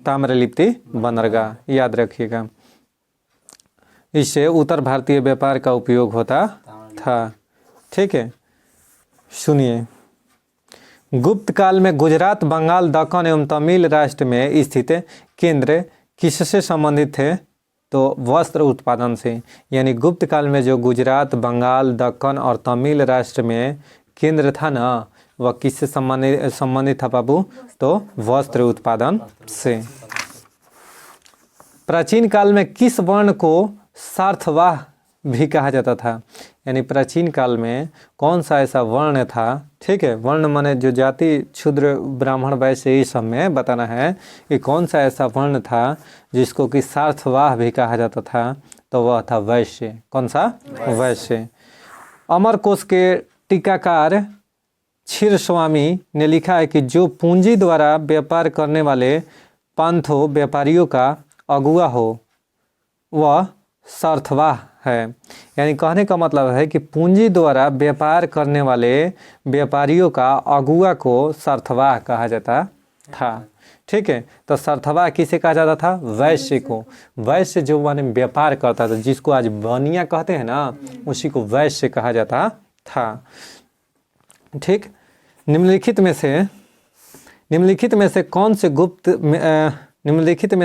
ताम्रलिप्ति बंदरगाह, याद रखिएगा। इससे उत्तर भारतीय व्यापार का उपयोग होता था। ठीक है, सुनिए। गुप्त काल में गुजरात, बंगाल, दक्कन एवं तमिल राष्ट्र में स्थित केंद्र किससे संबंधित थे? तो वस्त्र उत्पादन से। यानी गुप्त काल में जो गुजरात, बंगाल, दक्कन और तमिल राष्ट्र में केंद्र था ना, वह किससे संबंधित था बाबू? तो वस्त्र उत्पादन से। प्राचीन काल में किस वर्ण को सार्थवाह भी कहा जाता था? यानी प्राचीन काल में कौन सा ऐसा वर्ण था? ठीक है, वर्ण माने जो जाति, क्षुद्र, ब्राह्मण, वैश्य, ये सब में बताना है कि कौन सा ऐसा वर्ण था जिसको कि सार्थवाह भी कहा जाता था? तो वह था वैश्य। कौन सा? वैश्य। अमरकोश के टीकाकार क्षीरस्वामी ने लिखा है कि जो पूंजी द्वारा व्यापार करने वाले पंथों व्यापारियों का अगुआ हो वह सार्थवाह है। यानी कहने का मतलब है कि पूंजी द्वारा व्यापार करने वाले व्यापारियों का अगुआ को सार्थवाह कहा जाता था। ठीक है, तो सार्थवाह किसे कहा जाता था? वैश्य को। वैश्य जो माने व्यापार करता था, जिसको आज बनिया कहते हैं ना, उसी को वैश्य कहा जाता था। ठीक, निम्नलिखित में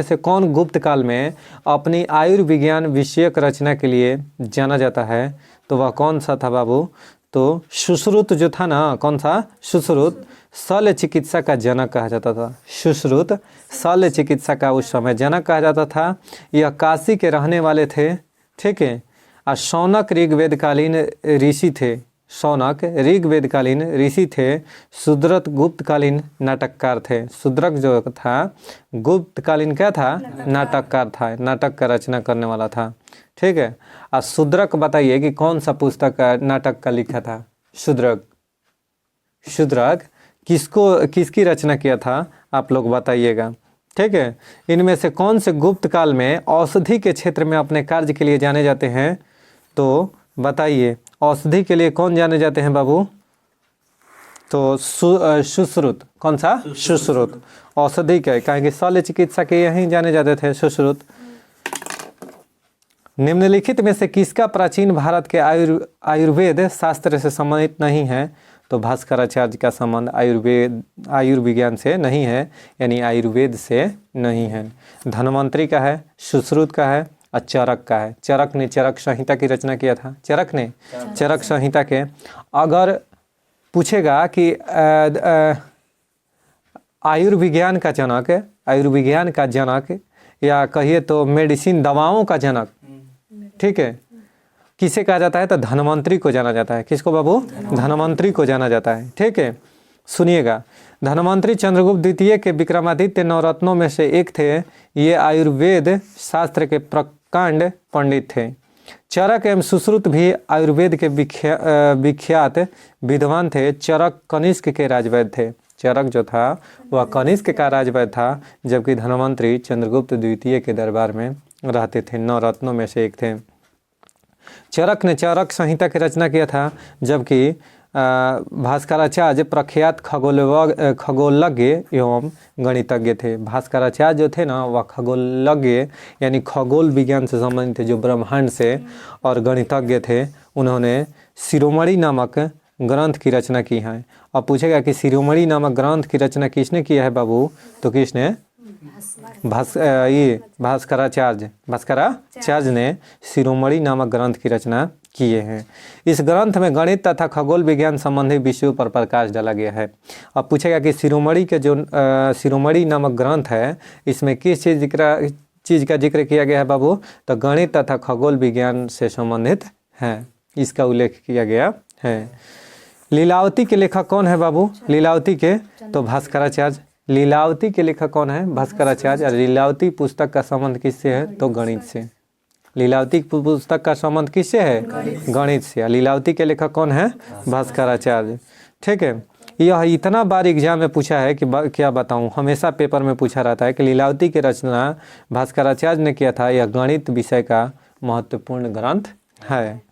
से कौन गुप्त काल में अपनी आयुर्विज्ञान विषयक रचना के लिए जाना जाता है? तो वह कौन सा था बाबू? तो सुश्रुत जो था ना, कौन सा? सुश्रुत। शल्य चिकित्सा का जनक कहा जाता था। सुश्रुत शल्य चिकित्सा का उस समय जनक कहा जाता था। यह काशी के रहने वाले थे, ठीक है। और शौनक ऋग्वेदकालीन ऋषि थे। शौनक ऋग्वेदकालीन ऋषि थे। शूद्रक गुप्तकालीन नाटककार थे। शूद्रक जो था गुप्तकालीन क्या था? नाटककार था, नाटक का रचना करने वाला था, ठीक है। और शूद्रक बताइए कि कौन सा पुस्तक का नाटक का लिखा था? शूद्रक, शूद्रक किसकी रचना किया था आप लोग बताइएगा, ठीक है। इनमें से कौन से गुप्त काल में औषधि के क्षेत्र में अपने कार्य के लिए जाने जाते हैं? तो बताइए, औषधि के लिए कौन जाने जाते हैं बाबू? तो सुश्रुत। कौन सा? सुश्रुत। औषधि के, कहेंगे शल्य चिकित्सा के यहीं जाने जाते थे, सुश्रुत। निम्नलिखित में से किसका प्राचीन भारत के आयुर्वेद शास्त्र से संबंधित नहीं है? तो भास्कराचार्य का संबंध आयुर्विज्ञान से नहीं है, यानी आयुर्वेद से नहीं है। धन्वंतरी का है, सुश्रुत का है और चरक का है। चरक ने चरक संहिता की रचना किया था। चरक ने चरक संहिता के, अगर पूछेगा कि आयुर्विज्ञान का जनक, आयुर्विज्ञान का जनक, या कहिए तो मेडिसिन दवाओं का जनक, ठीक है, किसे कहा जाता है? तो धन्वंतरी को जाना जाता है। किसको बाबू? धन्वंतरी को जाना जाता है, ठीक है। सुनिएगा, धन्वंतरी चंद्रगुप्त द्वितीय के विक्रमादित्य नवरत्नों में से एक थे। ये आयुर्वेद शास्त्र के प्रकांड पंडित थे। चरक एवं सुश्रुत भी आयुर्वेद के विख्यात विद्वान थे। चरक कनिष्क के राजवैद्य थे। चरक जो था वह कनिष्क का राजवैद्य था, जबकि धन्वंतरी चंद्रगुप्त द्वितीय के दरबार में रहते थे। नवरत्नों में से एक थे। चरक ने चरक संहिता की रचना किया था, जबकि भास्कराचार्य प्रख्यात खगोलज्ञ एवं गणितज्ञ थे। भास्कराचार्य जो थे ना, वह खगोलज्ञ यानी खगोल विज्ञान से संबंधित थे, जो ब्रह्मांड से, और गणितज्ञ थे। उन्होंने शिरोमणि नामक ग्रंथ की रचना की है। अब पूछेगा कि शिरोमणि नामक ग्रंथ की रचना किसने किया है बाबू? तो किसने? भास्कराचार्य ने शिरोमणि नामक ग्रंथ की रचना किए हैं। इस ग्रंथ में गणित तथा खगोल विज्ञान संबंधी विषयों पर प्रकाश डाला गया है। अब पूछेगा कि शिरोमणि के जो शिरोमणि नामक ग्रंथ है, इसमें किस चीज़ का जिक्र किया गया है बाबू? तो गणित तथा खगोल विज्ञान से संबंधित है, इसका उल्लेख किया गया है। लीलावती के लेखक कौन है बाबू? लीलावती के, तो भास्कराचार्य। लीलावती के लेखक कौन है? भास्कराचार्य। लीलावती पुस्तक का संबंध किससे है? तो गणित से। लीलावती पुस्तक का संबंध किससे है? गणित से। लीलावती के लेखक कौन है? भास्कराचार्य, ठीक है। यह इतना बार एग्जाम में पूछा है कि क्या बताऊं, हमेशा पेपर में पूछा रहता है कि लीलावती की रचना भास्कराचार्य ने किया था। यह गणित विषय का महत्वपूर्ण ग्रंथ है।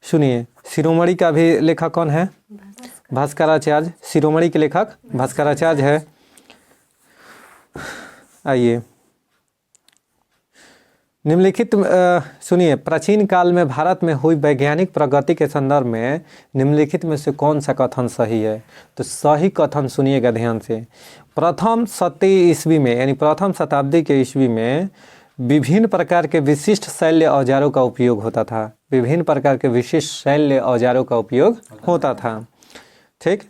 सुनिए, शिरोमणि का भी लेखक कौन है? भास्कराचार्य। शिरोमणि के लेखक भास्कराचार्य है। आइए, निम्नलिखित सुनिए, प्राचीन काल में भारत में हुई वैज्ञानिक प्रगति के संदर्भ में निम्नलिखित में से कौन सा कथन सही है? तो सही कथन सुनिएगा ध्यान से। प्रथम शती ईस्वी में, यानी प्रथम शताब्दी के ईस्वी में विभिन्न प्रकार के विशिष्ट शैल्य औजारों का उपयोग होता था। विभिन्न प्रकार के विशिष्ट शैल्य औजारों का उपयोग होता था, ठीक।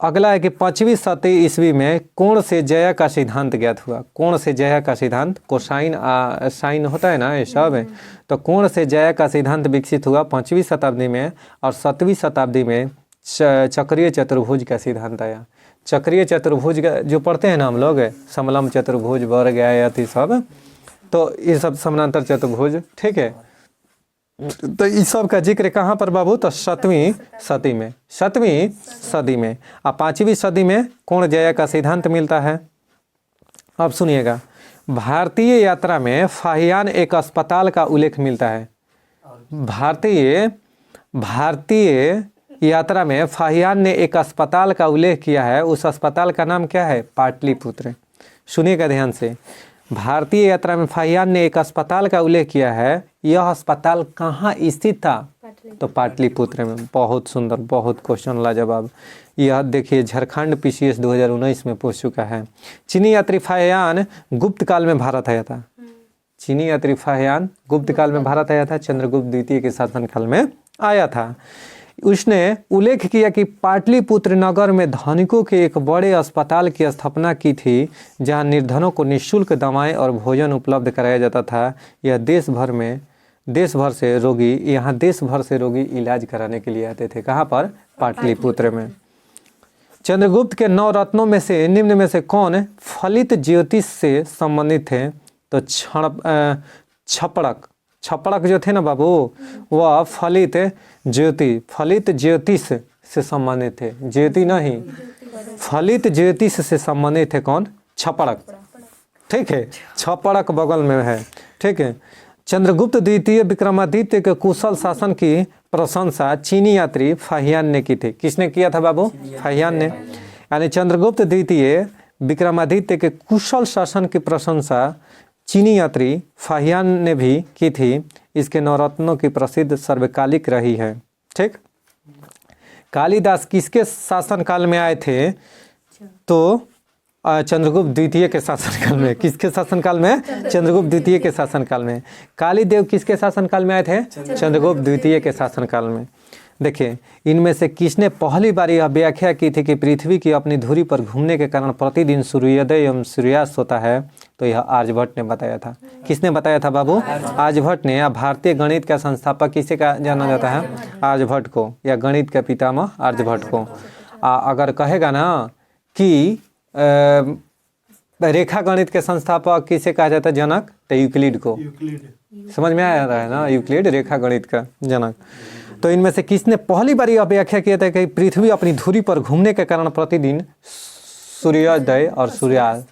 अगला है कि 5वीं शती ईस्वी में कोण से जया का सिद्धांत ज्ञात हुआ। कोण से जया का सिद्धांत, कोसाइन साइन होता है ना, ये सब है। तो कोण से जया का सिद्धांत विकसित हुआ 5वीं शताब्दी में। और 7वीं शताब्दी में चक्रीय चतुर्भुज का सिद्धांत आया। चक्रीय चतुर्भुज का जो पढ़ते हैं ना हम लोग, समलम चतुर्भुज, वर्ग, आयत, सब, तो ये सब समानांतर चतुर्भुज, ठीक है। तो इस सब का जिक्र कहाँ पर बाबू? तो 7वीं सदी में। 7वीं सदी में। और 5वीं सदी में कोण जया का सिद्धांत मिलता है। अब सुनिएगा, भारतीय यात्रा में फाहियान एक अस्पताल का उल्लेख मिलता है। भारतीय यात्रा में फाहियान ने एक अस्पताल का उल्लेख किया है। उस अस्पताल का नाम क्या है? पाटलिपुत्र। सुनिएगा ध्यान से, भारतीय यात्रा में फाहियान ने एक अस्पताल का उल्लेख किया है। यह अस्पताल कहाँ स्थित था? तो पाटलिपुत्र में। बहुत सुंदर, बहुत क्वेश्चन लाजवाब। यह देखिए, झारखंड PCS 2019 में पूछ चुका है। चीनी यात्री फाहियान गुप्त काल में भारत आया था। चीनी यात्री फाहियान गुप्त काल में भारत आया था, चंद्रगुप्त द्वितीय के शासनकाल में आया था। उसने उल्लेख किया कि पाटलिपुत्र नगर में धनिकों के एक बड़े अस्पताल की स्थापना की थी, जहां निर्धनों को निःशुल्क दवाएं और भोजन उपलब्ध कराया जाता था। यह देश भर से रोगी इलाज कराने के लिए आते थे। कहाँ पर? पाटलिपुत्र में। चंद्रगुप्त के 9 रत्नों में से निम्न में से कौन फलित ज्योतिष से संबंधित थे? तो छपड़क जो थे ना बाबू, वह फलित ज्योतिष से संबंधित थे। ज्योति नहीं, फलित ज्योतिष से संबंधित थे। कौन? छपड़क। ठीक है, छपड़क बगल में है। ठीक है। चंद्रगुप्त द्वितीय विक्रमादित्य के कुशल शासन की प्रशंसा चीनी यात्री फाहियान ने की थी। किसने किया था बाबू? फाहियान ने। यानी चंद्रगुप्त द्वितीय विक्रमादित्य के कुशल शासन की प्रशंसा चीनी यात्री फाहियान ने भी की थी। इसके नवरत्नों की प्रसिद्ध सर्वकालिक रही है। ठीक। कालिदास किसके शासनकाल में आए थे? तो चंद्रगुप्त द्वितीय के शासनकाल में। किसके शासनकाल में? चंद्रगुप्त द्वितीय के शासनकाल में। कालीदेव किसके शासनकाल में आए थे? चंद्रगुप्त द्वितीय के शासनकाल में। देखिए, इनमें से किसने पहली बार यह व्याख्या की थी कि पृथ्वी की अपनी धुरी पर घूमने के कारण प्रतिदिन सूर्योदय एवं सूर्यास्त होता है? तो यह आर्यभट्ट ने बताया था। किसने बताया था बाबू? आर्यभट्ट ने। भारतीय गणित का संस्थापक किसे का जाना जाता है? आर्यभट्ट को, या गणित का पितामह आर्यभट्ट को। अगर कहेगा ना कि रेखा गणित के संस्थापक किसे कहा जाता है? जनक। तो यूक्लिड को। समझ में आ रहा है ना? यूक्लिड रेखा गणित का जनक। तो इनमें से किसने पहली बार यह व्याख्या किया था कि पृथ्वी अपनी धुरी पर घूमने के कारण प्रतिदिन सूर्योदय और सूर्यास्त,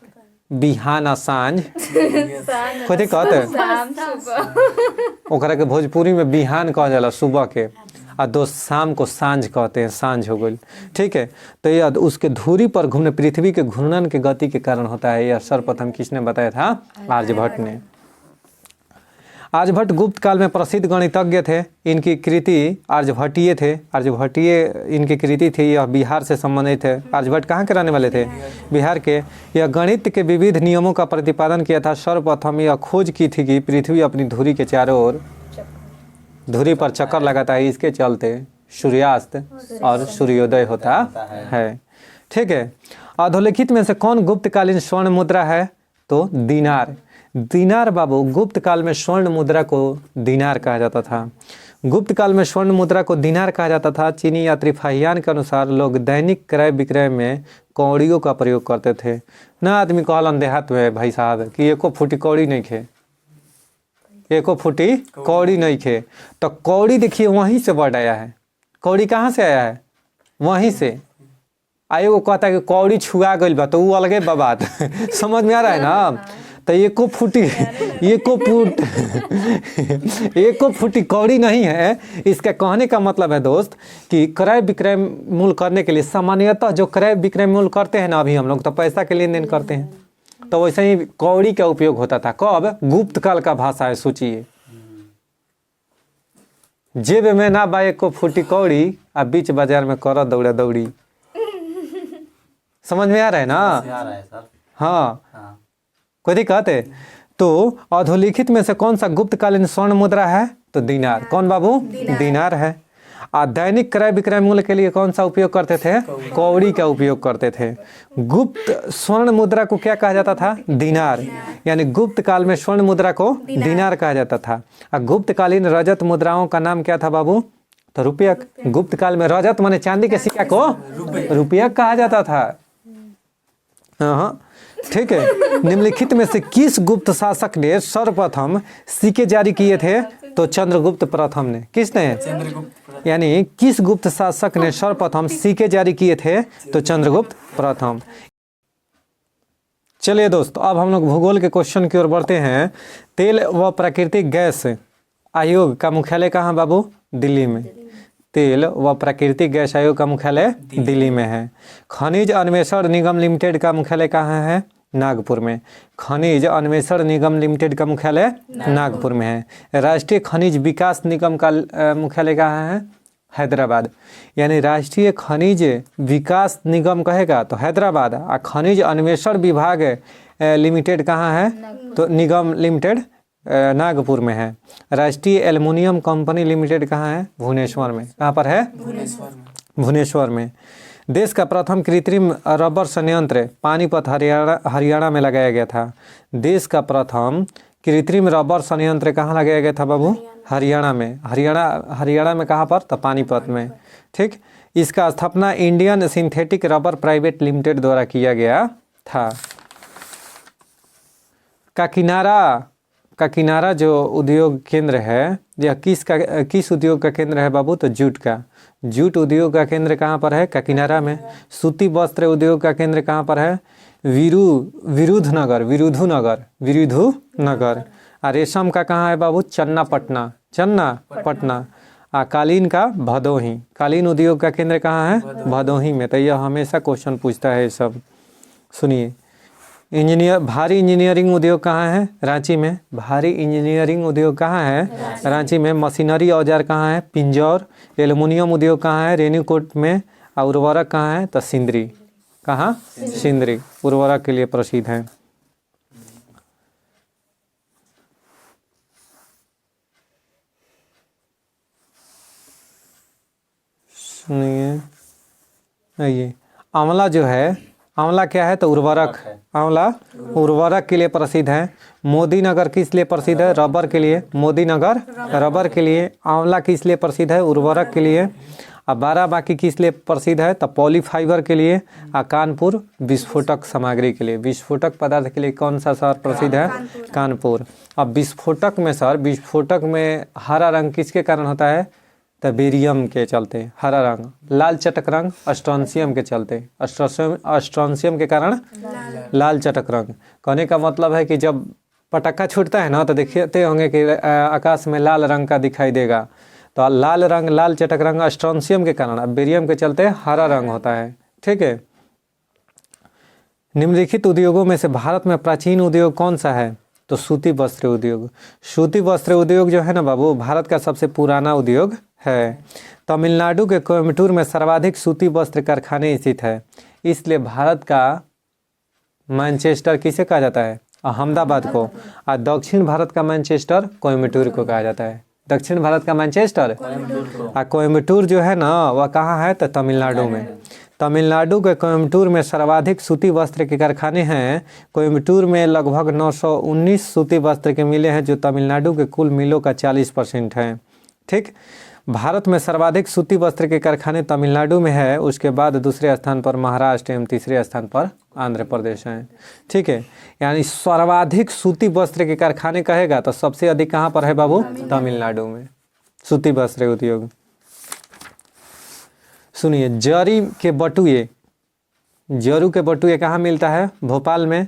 बिहान सांझ कथी कहते हैं? ओकरा के भोजपुरी में बिहान कहा जाला सुबह के, और दोस्त शाम को सांझ कहते हैं। सांझ हो गई। ठीक है। तो यह उसके धुरी पर घूमने, पृथ्वी के घूर्णन के गति के कारण होता है। यह सर्वप्रथम किसने बताया था? आर्यभट्ट ने। आर्यभट्ट गुप्त काल में प्रसिद्ध गणितज्ञ थे। इनकी कृति आर्यभट्टीय थे। इनकी कृति थी। यह बिहार से संबंधित है। आर्यभट्ट कहाँ के रहने वाले थे? बिहार के। यह गणित के विविध नियमों का प्रतिपादन किया था। सर्वप्रथम यह खोज की थी कि पृथ्वी अपनी धुरी के चारों ओर धुरी पर चक्कर लगाता है, इसके चलते सूर्यास्त और सूर्योदय होता है। ठीक है। अधोलिखित में से कौन गुप्तकालीन स्वर्ण मुद्रा है? तो दीनार। दीनार बाबू, गुप्त काल में स्वर्ण मुद्रा को दीनार कहा जाता था। गुप्त काल में स्वर्ण मुद्रा को दीनार कहा जाता था। चीनी यात्री फाहियान के अनुसार लोग दैनिक क्रय विक्रय में कौड़ियों का प्रयोग करते थे ना। आदमी कहलन देहात में भाई साहब कि एको फुटी कौड़ी नहीं खे, एको फुटी कौड़ी नहीं खे। तो कौड़ी देखिए वहीं से वर्ड आया है। कौड़ी कहाँ से आया है? वहीं से। आयो कहता है कि कौड़ी छुआ गई बा, तो वो अलगे बात समझ में आ रहा है ना? तो एको फुटी कौड़ी नहीं है। इसका कहने का मतलब है दोस्त कि क्रय विक्रय मूल्य करने के लिए सामान्यतः जो क्रय विक्रय मूल्य करते हैं ना, अभी हम लोग तो पैसा के लेन देन करते हैं, तो वैसे ही कौड़ी का उपयोग होता था। कब? गुप्त काल का भाषा है। सोचिए, जेब में ना बा एको फुटी कौड़ी, अब बीच बाजार में कर दौड़ा दौड़ी। समझ में आ रहा है ना? आ रहा है सर। हाँ। कोई दिक्कत है? तो अधोलिखित में से कौन सा गुप्तकालीन स्वर्ण मुद्रा है? तो दीनार। कौन बाबू? दीनार है। दैनिक क्रय विक्रय मूल्य के लिए कौन सा उपयोग करते थे? कौड़ी का उपयोग करते थे। गुप्त स्वर्ण मुद्रा को क्या कहा जाता था? दीनार। यानी गुप्त काल में स्वर्ण मुद्रा को दीनार कहा जाता था। और गुप्तकालीन रजत मुद्राओं का नाम क्या था बाबू? तो रुपयक। गुप्त काल में रजत माने चांदी के सिक्का को रुपयक कहा जाता था। हाँ, ठीक है। निम्नलिखित में से किस गुप्त शासक ने सर्वप्रथम सिक्के जारी किए थे? तो चंद्रगुप्त प्रथम ने। किसने? यानी किस गुप्त शासक ने सर्वप्रथम सिक्के जारी किए थे? तो चंद्रगुप्त प्रथम। चलिए दोस्तों, अब हम लोग भूगोल के क्वेश्चन की ओर बढ़ते हैं। तेल व प्राकृतिक गैस आयोग का मुख्यालय कहाँ बाबू? दिल्ली में। तेल व प्राकृतिक गैस आयोग का मुख्यालय दिल्ली में है। खनिज अन्वेषण निगम लिमिटेड का मुख्यालय कहाँ है? नागपुर में। खनिज अन्वेषण निगम लिमिटेड का मुख्यालय नागपुर में है। राष्ट्रीय खनिज विकास निगम का मुख्यालय कहाँ है? हैदराबाद। यानी राष्ट्रीय खनिज विकास निगम कहेगा तो हैदराबाद। और खनिज अन्वेषण विभाग लिमिटेड कहाँ है? तो निगम लिमिटेड नागपुर में है। राष्ट्रीय एल्युमिनियम कंपनी लिमिटेड कहाँ है? भुवनेश्वर में। कहाँ पर है? भुवनेश्वर में। देश का प्रथम कृत्रिम रबर संयंत्र पानीपत हरियाणा में लगाया गया था। देश का प्रथम कृत्रिम रबर संयंत्र कहाँ लगाया गया था बाबू? हरियाणा में। हरियाणा में कहाँ पर? तो पानीपत में। ठीक। इसका स्थापना Indian synthetic rubber private limited द्वारा किया गया था। काकीनाडा जो उद्योग केंद्र है, यह किस उद्योग का केंद्र है बाबू? तो जूट का। जूट उद्योग का केंद्र कहाँ पर है? काकीनाडा में। सूती वस्त्र उद्योग का केंद्र कहाँ पर है? विरुधुनगर। रेशम का कहाँ है बाबू? चन्नापटना। कालीन का भदोही। कालीन उद्योग का केंद्र कहाँ है? भदोही में। तो यह हमेशा क्वेश्चन पूछता है सब। सुनिए, भारी इंजीनियरिंग उद्योग कहाँ है? रांची में। भारी इंजीनियरिंग उद्योग कहाँ है? रांची में। मशीनरी औजार कहाँ है? पिंजौर। एल्युमिनियम उद्योग कहाँ है? रेणुकूट में। और उर्वरक कहाँ है? तो सिंदरी। कहाँ? सिंदरी उर्वरक के लिए प्रसिद्ध है। सुनिए, ये आंवला जो है, आंवला क्या है? तो उर्वरक। आंवला उर्वरक के लिए प्रसिद्ध है। मोदी नगर किस लिए प्रसिद्ध है? रबर के लिए। मोदी नगर रबर के लिए। आंवला किस लिए प्रसिद्ध है? उर्वरक के लिए। और बाराबांकी किस लिए प्रसिद्ध है? तो पॉलीफाइबर के लिए। और कानपुर विस्फोटक सामग्री के लिए। विस्फोटक पदार्थ के लिए कौन सा शहर प्रसिद्ध है? कानपुर। अब विस्फोटक में सर, विस्फोटक में हरा रंग किसके कारण होता है? तो बेरियम के चलते हरा रंग। लाल चटक रंग स्ट्रोंशियम के चलते। स्ट्रोंशियम के कारण लाल चटक रंग। कहने का मतलब है कि जब पटाखा छूटता है ना, तो देखते होंगे कि आकाश में लाल रंग का दिखाई देगा। तो लाल रंग, लाल चटक रंग स्ट्रोंशियम के कारण, बेरियम के चलते हरा रंग होता है। ठीक है। निम्नलिखित उद्योगों में से भारत में प्राचीन उद्योग कौन सा है? तो सूती वस्त्र उद्योग। सूती वस्त्र उद्योग जो है ना बाबू, भारत का सबसे पुराना उद्योग है। तमिलनाडु के कोयम्बटूर में सर्वाधिक सूती वस्त्र कारखाने स्थित है। इसलिए भारत का मैनचेस्टर किसे कहा जाता है? अहमदाबाद को। और दक्षिण भारत का मैनचेस्टर कोयम्बटूर को कहा जाता है। दक्षिण भारत का मैनचेस्टर और कोयम्बटूर जो है ना, वह कहाँ है? तो तमिलनाडु में। तमिलनाडु के कोयम्बटूर में सर्वाधिक सूती वस्त्र के कारखाने हैं। कोयम्बटूर में लगभग 919 सूती वस्त्र के मिलें हैं, जो तमिलनाडु के कुल मिलों का 40% है। ठीक। भारत में सर्वाधिक सूती वस्त्र के कारखाने तमिलनाडु में है। उसके बाद दूसरे स्थान पर महाराष्ट्र एवं तीसरे स्थान पर आंध्र प्रदेश हैं। ठीक है। यानी सर्वाधिक सूती वस्त्र के कारखाने कहेगा तो सबसे अधिक कहाँ पर है बाबू? तमिलनाडु में सूती वस्त्र उद्योग। सुनिए, जरू के बटुए कहाँ मिलता है? भोपाल में।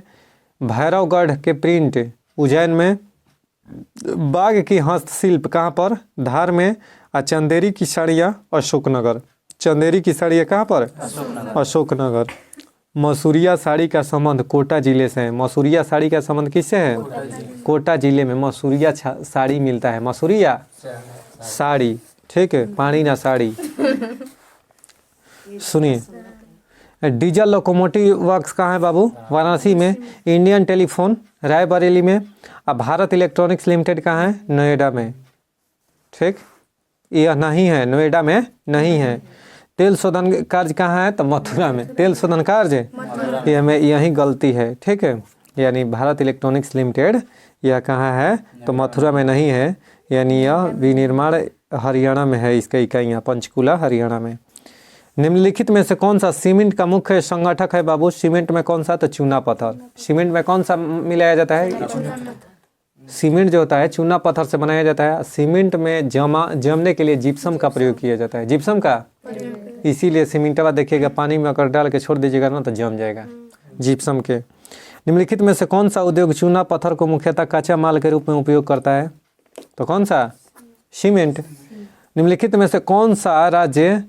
भैरवगढ़ के प्रिंट उज्जैन में। बाघ की हस्तशिल्प कहाँ पर? धार में। और चंदेरी की साड़ियाँ अशोकनगर। चंदेरी की साड़ियाँ कहाँ पर? अशोकनगर। मसूरिया साड़ी का संबंध कोटा जिले से है। मसूरिया साड़ी का संबंध किससे है? कोटा जिले में मसूरिया साड़ी मिलता है। मसूरिया साड़ी। ठीक है। पानी ना साड़ी। सुनिए, डीजल लोकोमोटिव वर्क्स कहाँ है बाबू? वाराणसी में। इंडियन टेलीफोन रायबरेली में। और भारत इलेक्ट्रॉनिक्स लिमिटेड कहाँ है? नोएडा में। ठीक। यह नहीं है, नोएडा में नहीं है। तेल शोधन कार्य कहाँ है? तो मथुरा में। तेल शोधन कार्य यह में यही गलती है। ठीक है। यानी भारत इलेक्ट्रॉनिक्स लिमिटेड यह कहाँ है? तो मथुरा में नहीं है। यानी यह विनिर्माण हरियाणा में है। इसका इकाइयाँ पंचकुला हरियाणा में। निम्नलिखित में से कौन सा सीमेंट का मुख्य संगठक है बाबू? सीमेंट में कौन सा? तो चूना पत्थर। सीमेंट में कौन सा मिलाया जाता है? सीमेंट जो होता है चूना पत्थर से बनाया जाता है। सीमेंट में जमने के लिए जिप्सम का प्रयोग किया जाता है। जिप्सम का, इसीलिए सीमेंटवा देखिएगा पानी में अगर डाल के छोड़ दीजिएगा ना तो जम जाएगा। जिप्सम के। निम्नलिखित में से कौन सा उद्योग चूना पत्थर को मुख्यतः कच्चा माल के रूप में उपयोग करता है? तो कौन सा? सीमेंट। निम्नलिखित में से कौन सा राज्य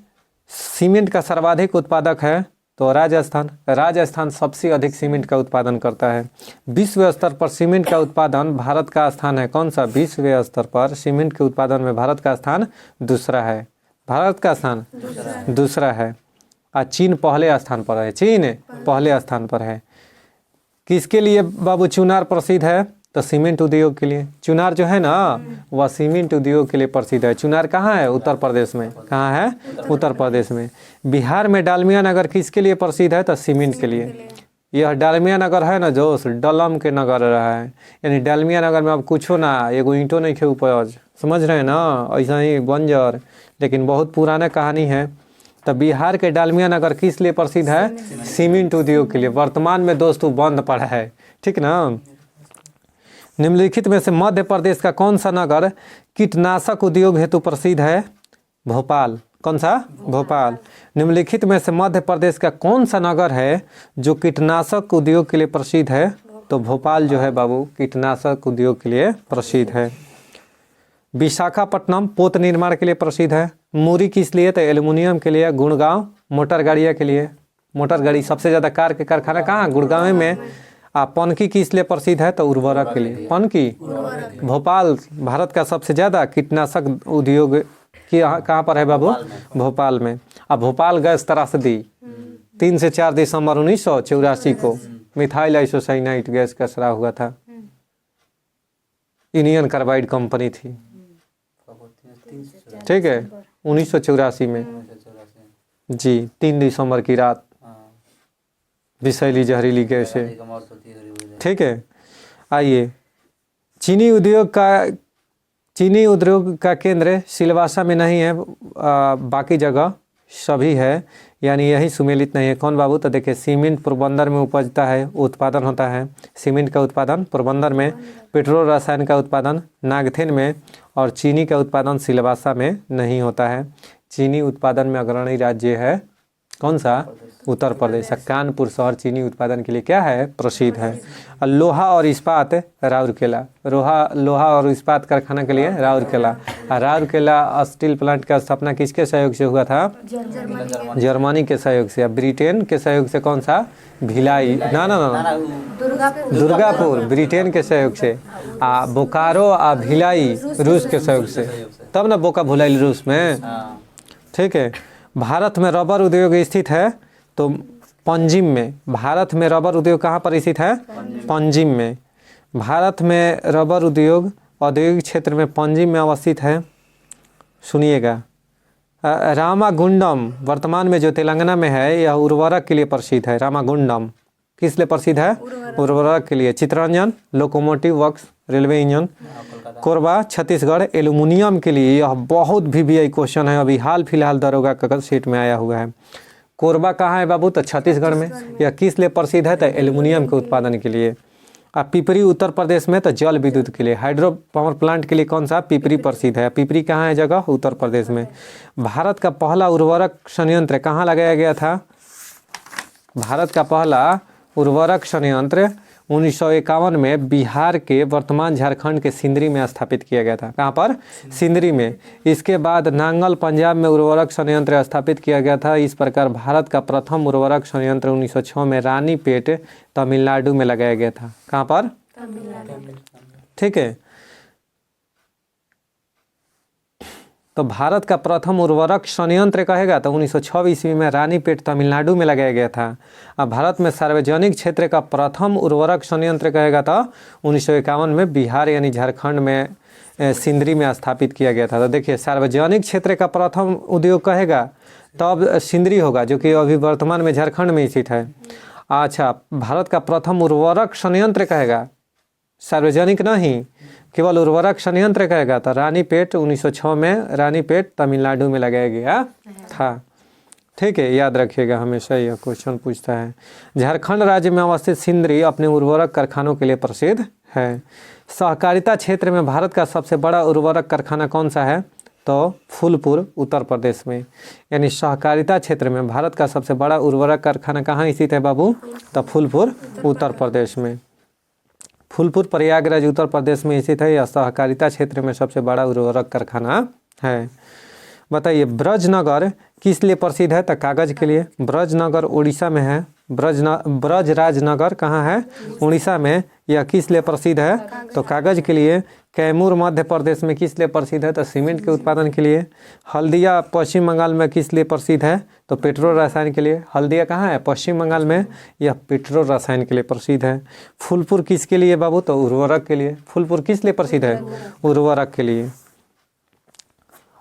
सीमेंट का सर्वाधिक उत्पादक है? तो राजस्थान। राजस्थान सबसे अधिक सीमेंट का उत्पादन करता है। विश्व स्तर पर सीमेंट का उत्पादन भारत का स्थान है कौन सा? विश्व स्तर पर सीमेंट के उत्पादन में भारत का स्थान दूसरा है। भारत का स्थान दूसरा है। और चीन पहले स्थान पर है। चीन पहले स्थान पर है। किसके लिए बाबू चुनार प्रसिद्ध है? तो सीमेंट उद्योग के लिए। चुनार जो है ना वह सीमेंट उद्योग के लिए प्रसिद्ध है। चुनार कहाँ है? उत्तर प्रदेश में। कहाँ है? उत्तर प्रदेश में। बिहार में डालमिया नगर किसके लिए प्रसिद्ध है? तो सीमेंट के लिए। यह डालमिया नगर है ना जो डलम के नगर रहा है, यानी डालमिया नगर में अब कुछ ना, एगो ईंटों नहीं खे उपज, समझ रहे हैं ना, ऐसा ही बंजर, लेकिन बहुत पुराना कहानी है। तो बिहार के डालमिया नगर किस लिए प्रसिद्ध है? सीमेंट उद्योग के लिए। वर्तमान में दोस्तों बंद पड़ा है, ठीक ना। निम्नलिखित में से मध्य प्रदेश का कौन सा नगर कीटनाशक उद्योग हेतु प्रसिद्ध है? भोपाल। कौन सा? भोपाल। निम्नलिखित में से मध्य प्रदेश का कौन सा नगर है जो कीटनाशक उद्योग के लिए प्रसिद्ध है? तो भोपाल जो है बाबू कीटनाशक उद्योग के लिए प्रसिद्ध है। विशाखापट्टनम पोत निर्माण के लिए प्रसिद्ध है। मुरी किस लिए? तो एल्युमिनियम के लिए। गुड़गांव मोटर गाड़िया के लिए। मोटर गाड़ी सबसे ज़्यादा कार के कारखाना कहाँ? गुड़गांव में। पनकी किस लिए प्रसिद्ध है? तो उर्वरक के लिए। पनकी। भोपाल भारत का सबसे ज़्यादा कीटनाशक उद्योग कहाँ पर है बाबू? भोपाल में। अब भोपाल गैस त्रासदी 3 से 4 दिसंबर 1984 को मिथाइल आइसोसाइनाइट गैस का स्राव हुआ था। इंडियन कार्बाइड कंपनी थी, ठीक है, 1984 में जी 3 दिसंबर की रात विषैली जहरीली गैस है, ठीक है। आइए, चीनी उद्योग का केंद्र सिलवासा में नहीं है, बाकी जगह सभी है, यानी यही सुमेलित नहीं है। कौन बाबू? तो देखिए सीमेंट पोरबंदर में उपजता है, उत्पादन होता है सीमेंट का उत्पादन पोरबंदर में, पेट्रोल रसायन का उत्पादन नागथेन में, और चीनी का उत्पादन सिलवासा में नहीं होता है। चीनी उत्पादन में अग्रणी राज्य है कौन सा? उत्तर प्रदेश। कानपुर शहर चीनी उत्पादन के लिए क्या है? प्रसिद्ध है। लोहा और इस्पात राउरकेला। लोहा और इस्पात कारखाना के लिए राउरकेला। राउरकेला स्टील प्लांट का स्थापना किसके सहयोग से हुआ था? जर्मनी के सहयोग से। ब्रिटेन के सहयोग से कौन सा? भिलाई ना दुर्गापुर ब्रिटेन के सहयोग से। बोकारो भिलाई रूस के सहयोग से। तब ना बोका भुलाई रूस में, ठीक है। भारत में रबर उद्योग स्थित है तो पंजिम में। भारत में रबर उद्योग कहाँ पर स्थित है? पंजिम में। भारत में रबर उद्योग औद्योगिक क्षेत्र में पंजिम में अवस्थित है। सुनिएगा, रामागुंडम वर्तमान में जो तेलंगाना में है, यह उर्वरक के लिए प्रसिद्ध है। रामागुंडम किस लिए प्रसिद्ध है? उर्वरक के लिए। Chittaranjan locomotive works railway engine. Korba Chhattisgarh aluminium के लिए। यह बहुत VVI क्वेश्चन है, अभी हाल फिलहाल दरोगा का सीट में आया हुआ है। कोरबा कहाँ है बाबू? तो छत्तीसगढ़ में। यह किस लिए प्रसिद्ध है? तो एल्युमिनियम के उत्पादन के लिए। पिपरी उत्तर प्रदेश में, तो जल विद्युत के लिए। हाइड्रो पावर प्लांट के लिए कौन सा? पिपरी प्रसिद्ध है। पिपरी कहाँ है जगह? उत्तर प्रदेश में। भारत का पहला उर्वरक संयंत्र कहाँ लगाया गया था? भारत का पहला उर्वरक संयंत्र 1951 में बिहार के वर्तमान झारखंड के सिंदरी में स्थापित किया गया था। कहाँ पर? सिंदरी में। इसके बाद नांगल पंजाब में उर्वरक संयंत्र स्थापित किया गया था। इस प्रकार भारत का प्रथम उर्वरक संयंत्र 1906 में रानीपेट तमिलनाडु में लगाया गया था। कहाँ पर? ठीक है। तो भारत का प्रथम उर्वरक संयंत्र कहेगा तो 1906 ईस्वी में रानीपेट तमिलनाडु में लगाया गया था। अब भारत में सार्वजनिक क्षेत्र का प्रथम उर्वरक संयंत्र कहेगा तो 1951 में बिहार यानी झारखंड में सिंदरी में स्थापित किया गया था। तो देखिए, सार्वजनिक क्षेत्र का प्रथम उद्योग कहेगा तब सिंदरी होगा, जो कि अभी वर्तमान में झारखंड में स्थित है। अच्छा, भारत का प्रथम उर्वरक संयंत्र कहेगा, सार्वजनिक नहीं, केवल उर्वरक संयंत्र कहेगा तो रानीपेट 1906 में रानीपेट तमिलनाडु में लगाया गया था। ठीक है, याद रखिएगा, हमेशा यह क्वेश्चन पूछता है। झारखंड राज्य में अवस्थित सिंदरी अपने उर्वरक कारखानों के लिए प्रसिद्ध है। सहकारिता क्षेत्र में भारत का सबसे बड़ा उर्वरक कारखाना कौन सा है? तो फूलपुर उत्तर प्रदेश में। यानी सहकारिता क्षेत्र में भारत का सबसे बड़ा उर्वरक कारखाना कहाँ स्थित है बाबू? तो फूलपुर उत्तर प्रदेश में। फूलपुर प्रयागराज उत्तर प्रदेश में स्थित है। यह सहकारिता क्षेत्र में सबसे बड़ा उर्वरक कारखाना है। बताइए, ब्रजनगर किस लिए प्रसिद्ध है? तो कागज के लिए। ब्रजनगर उड़ीसा में है। ब्रजराजनगर कहाँ है? उड़ीसा में। यह किस लिए प्रसिद्ध है? तो कागज के लिए। कैमूर मध्य प्रदेश में किस लिए प्रसिद्ध है? तो सीमेंट के उत्पादन के लिए। हल्दिया पश्चिम बंगाल में किस लिए प्रसिद्ध है? तो पेट्रो रसायन के लिए। हल्दिया कहाँ है? पश्चिम बंगाल में। यह पेट्रो रसायन के लिए प्रसिद्ध है। फूलपुर किसके लिए बाबू? तो उर्वरक के लिए। फूलपुर किस लिए प्रसिद्ध है? उर्वरक के लिए।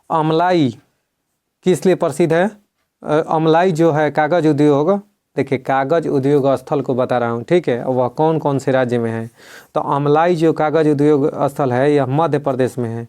अमलाई किस लिए प्रसिद्ध है? अमलाई जो है कागज उद्योग, देखिए कागज उद्योग स्थल को बता रहा हूँ, ठीक है, वह कौन कौन से राज्य में है? तो अमलाई जो कागज उद्योग स्थल है यह मध्य प्रदेश में है।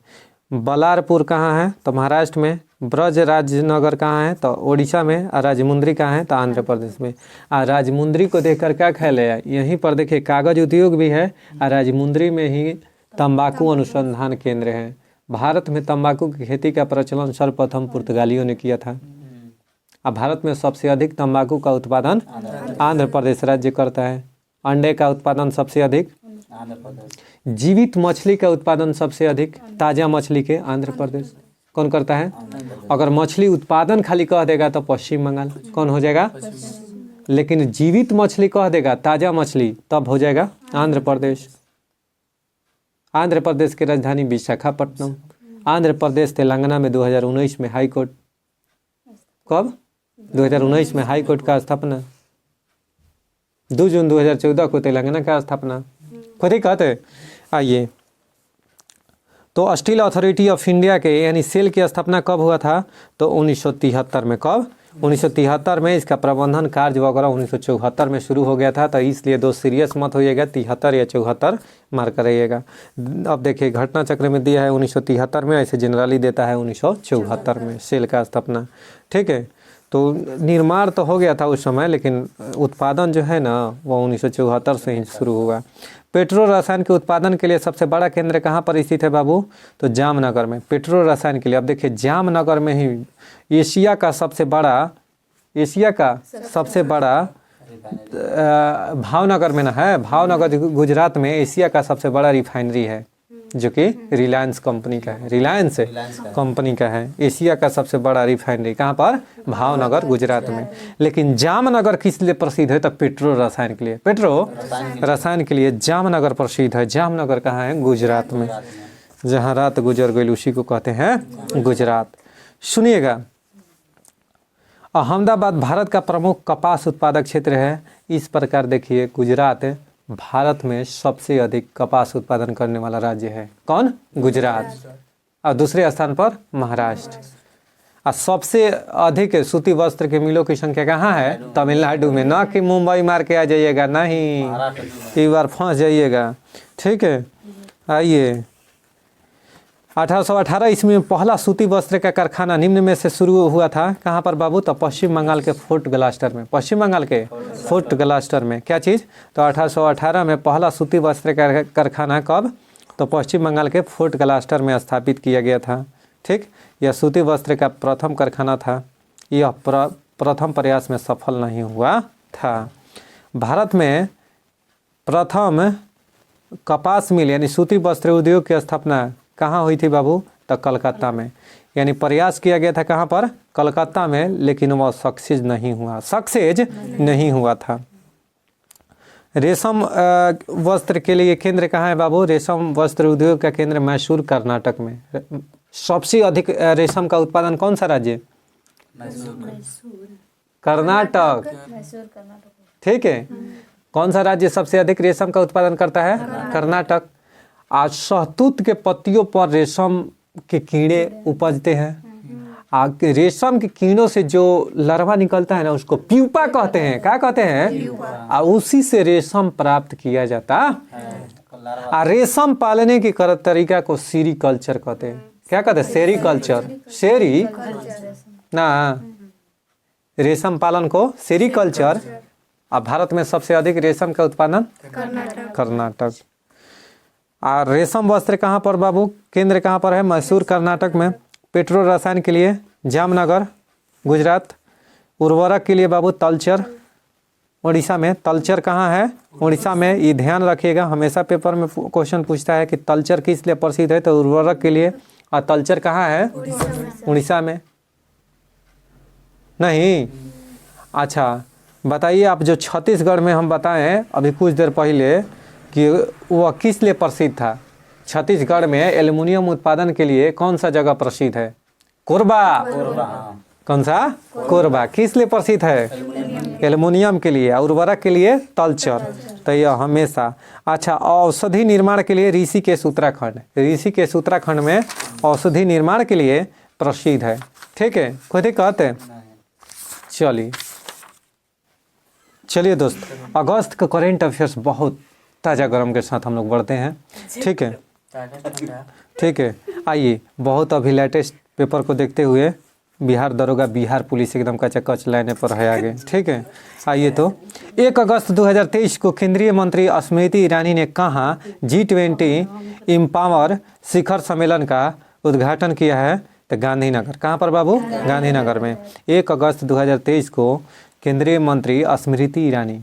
बलारपुर कहाँ है? तो महाराष्ट्र में। ब्रजराजनगर कहाँ है? तो उड़ीसा में। और राजमुंद्री कहाँ है? तो आंध्र प्रदेश में। और राजमुंद्री को देखकर क्या ख्याल है? यहीं पर देखिए कागज उद्योग भी है और राजमुंद्री में ही तंबाकू अनुसंधान केंद्र है। भारत में तंबाकू की खेती का प्रचलन सर्वप्रथम पुर्तगालियों ने किया था। अब भारत में सबसे अधिक तंबाकू का उत्पादन आंध्र प्रदेश राज्य करता है। अंडे का उत्पादन सबसे अधिक आंध्र प्रदेश। जीवित मछली का उत्पादन सबसे अधिक ताज़ा मछली के आंध्र प्रदेश। कौन करता है? अगर मछली उत्पादन खाली कह देगा तो पश्चिम बंगाल। कौन हो जाएगा? लेकिन जीवित मछली कह देगा, ताज़ा मछली, तब हो जाएगा आंध्र प्रदेश। आंध्र प्रदेश की राजधानी विशाखापट्टनम। आंध्र प्रदेश तेलंगाना में 2019 में हाई कोर्ट, कब? 2019 में हाई कोर्ट का स्थापना। 2 जून 2014 को तेलंगाना का स्थापना। खुद ही कहते। आइए, तो स्टील अथॉरिटी ऑफ इंडिया के यानी सेल की स्थापना कब हुआ था? तो 1973 में। कब? 1973 में। इसका प्रबंधन कार्य वगैरह 1974 में शुरू हो गया था। तो इसलिए दो सीरियस मत होइएगा, 73 या 74 मार कर रहिएगा। अब देखिए घटना चक्र में दिया है 1973 में, ऐसे जनरली देता है 1974 में सेल का स्थापना, ठीक है। तो निर्माण तो हो गया था उस समय, लेकिन उत्पादन जो है ना वो 1974 से ही शुरू हुआ। पेट्रो रसायन के उत्पादन के लिए सबसे बड़ा केंद्र कहाँ पर स्थित है बाबू? तो जामनगर में। पेट्रो रसायन के लिए अब देखिए जामनगर में ही एशिया का सबसे बड़ा भावनगर में ना है। भावनगर गुजरात में एशिया का सबसे बड़ा रिफाइनरी है, जो कि रिलायंस कंपनी का है। रिलायंस कंपनी का है। एशिया का सबसे बड़ा रिफाइनरी कहाँ पर? भावनगर गुजरात में। लेकिन जामनगर किस लिए प्रसिद्ध है? तो पेट्रो रसायन के लिए। पेट्रो रसायन के लिए जामनगर प्रसिद्ध है। जामनगर कहाँ है? गुजरात में। जहाँ रात गुजर गई उसी को कहते हैं गुजरात। सुनिएगा, अहमदाबाद भारत का प्रमुख कपास उत्पादक क्षेत्र है। इस प्रकार देखिए गुजरात भारत में सबसे अधिक कपास उत्पादन करने वाला राज्य है। कौन? गुजरात। और दूसरे स्थान पर महाराष्ट्र। और सबसे अधिक सूती वस्त्र के मिलों की संख्या कहाँ है? तमिलनाडु में। ना कि मुंबई मार के आ जाइएगा, नहीं, एक बार फंस जाइएगा, ठीक है। आइए, 1818 ईस्वी में पहला सूती वस्त्र का कारखाना निम्न में से शुरू हुआ था। कहाँ पर बाबू? तो पश्चिम बंगाल के फोर्ट गलास्टर में। पश्चिम बंगाल के फोर्ट गलास्टर में। क्या चीज़? तो 1818 में पहला सूती वस्त्र का कारखाना कब? तो पश्चिम बंगाल के फोर्ट गलास्टर में स्थापित किया गया था, ठीक। यह सूती वस्त्र का प्रथम कारखाना था। यह प्रथम प्रयास में सफल नहीं हुआ था। भारत में प्रथम कपास मिल यानी सूती वस्त्र उद्योग की स्थापना कहाँ हुई थी बाबू? तो कलकत्ता में। यानी प्रयास किया गया था कहाँ पर? कलकत्ता में, लेकिन वह सक्सेस नहीं हुआ था। रेशम वस्त्र के लिए केंद्र कहाँ है बाबू? रेशम वस्त्र उद्योग का केंद्र मैसूर कर्नाटक में। सबसे अधिक रेशम का उत्पादन कौन सा राज्य? कर्नाटक, ठीक है। कौन सा राज्य सबसे अधिक रेशम का उत्पादन करता है? कर्नाटक। आज शहतूत के पत्तियों पर रेशम के कीड़े उपजते हैं। रेशम के कीड़ों से जो लार्वा निकलता है ना उसको प्यूपा कहते हैं। क्या कहते हैं? और उसी से रेशम प्राप्त किया जाता है। रेशम पालने के तरीका को सेरीकल्चर कहते हैं। क्या कहते हैं? सेरीकल्चर। ना, रेशम पालन को सेरीकल्चर। अब भारत में सबसे अधिक रेशम का उत्पादन कर्नाटक। और रेशम वस्त्र कहाँ पर बाबू? केंद्र कहाँ पर है? मैसूर कर्नाटक में। पेट्रो रसायन के लिए जामनगर गुजरात। उर्वरक के लिए बाबू तलचर उड़ीसा में। तलचर कहाँ है? उड़ीसा में। ये ध्यान रखिएगा, हमेशा पेपर में क्वेश्चन पूछता है कि तलचर किस लिए प्रसिद्ध है? तो उर्वरक के लिए। और तलचर कहाँ है? उड़ीसा में। नहीं, अच्छा, बताइए आप, जो छत्तीसगढ़ में हम बताएं अभी कुछ देर पहले कि वह किस लिए प्रसिद्ध था। छत्तीसगढ़ में एल्युमिनियम उत्पादन के लिए कौन सा जगह प्रसिद्ध है? कोरबा। कौन सा? कोरबा। किस लिए प्रसिद्ध है? एल्युमिनियम के लिए। उर्वरक के लिए तलचर। तो यह हमेशा। अच्छा, औषधि निर्माण के लिए ऋषिकेश उत्तराखंड। ऋषिकेश उत्तराखंड में औषधि निर्माण के लिए प्रसिद्ध है। ठीक है, कोई दिक्कत है? चलिए दोस्त, अगस्त का करेंट अफेयर्स बहुत ताज़ा गरम के साथ हम लोग बढ़ते हैं। ठीक है, ठीक है। आइए, बहुत अभी लेटेस्ट पेपर को देखते हुए बिहार दरोगा, बिहार पुलिस एकदम कचाकच लाने पर है आगे। ठीक है, आइए तो 1 अगस्त 2023 को केंद्रीय मंत्री स्मृति ईरानी ने कहा G20 एम्पावर शिखर सम्मेलन का उद्घाटन किया है। तो गांधीनगर। कहाँ पर बाबू? गांधीनगर में। 1 अगस्त 2023 को केंद्रीय मंत्री स्मृति ईरानी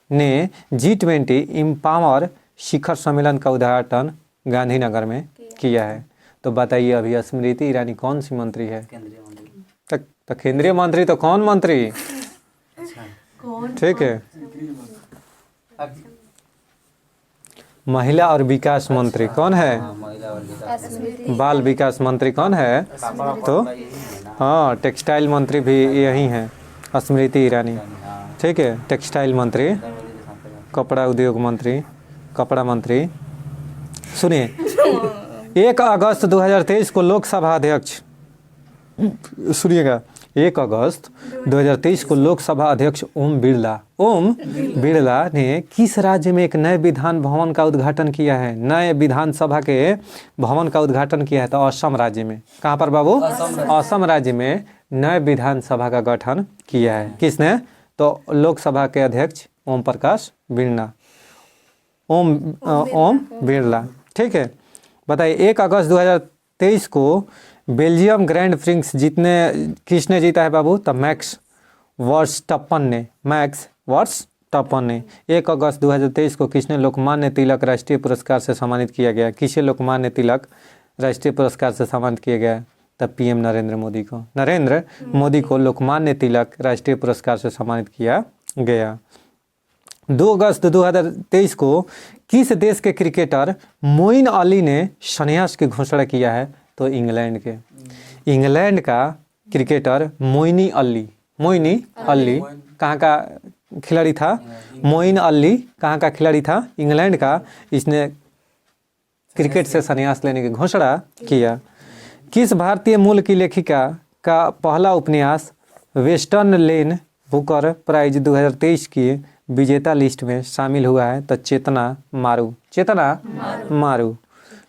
ने G20 एम्पावर शिखर सम्मेलन का उद्घाटन गांधीनगर में किया है। तो बताइए अभी स्मृति ईरानी कौन सी मंत्री है? तो केंद्रीय मंत्री तो कौन मंत्री? ठीक है, महिला और विकास मंत्री कौन है? बाल विकास मंत्री कौन है? तो हाँ, टेक्सटाइल मंत्री भी यही हैं, स्मृति ईरानी। ठीक है, टेक्सटाइल मंत्री, कपड़ा उद्योग मंत्री, कपड़ा मंत्री। सुनिए, 1 अगस्त 2023 को लोकसभा अध्यक्ष, सुनिएगा, 1 अगस्त 2023 को लोकसभा अध्यक्ष ओम बिरला ने किस राज्य में एक नए विधान भवन का उद्घाटन किया है? नए विधानसभा के भवन का उद्घाटन किया है। तो असम राज्य में। कहाँ पर बाबू? असम राज्य में नए विधानसभा का गठन किया है। किसने? तो लोकसभा के अध्यक्ष ओम बिरला। ठीक है, बताइए 1 अगस्त 2023 को बेल्जियम ग्रैंड प्रिक्स किसने जीता है बाबू? तो मैक्स वर्स्टप्पन ने। 1 अगस्त 2023 को किसने लोकमान्य तिलक राष्ट्रीय पुरस्कार से सम्मानित किया गया? किसे लोकमान्य तिलक राष्ट्रीय पुरस्कार से सम्मानित किया गया? तब पीएम नरेंद्र मोदी को लोकमान्य तिलक राष्ट्रीय पुरस्कार से सम्मानित किया गया। 2 अगस्त 2023 को किस देश के क्रिकेटर मोइन अली ने संन्यास की घोषणा किया है? तो इंग्लैंड का क्रिकेटर मोइनी अली कहाँ का खिलाड़ी था? मोइन अली कहाँ का खिलाड़ी था? इंग्लैंड का। इसने क्रिकेट से संन्यास लेने की घोषणा किया। किस भारतीय मूल की लेखिका का पहला उपन्यास वेस्टर्न लेन बुकर प्राइज 2023 की विजेता लिस्ट में शामिल हुआ है? तो चेतना मारू।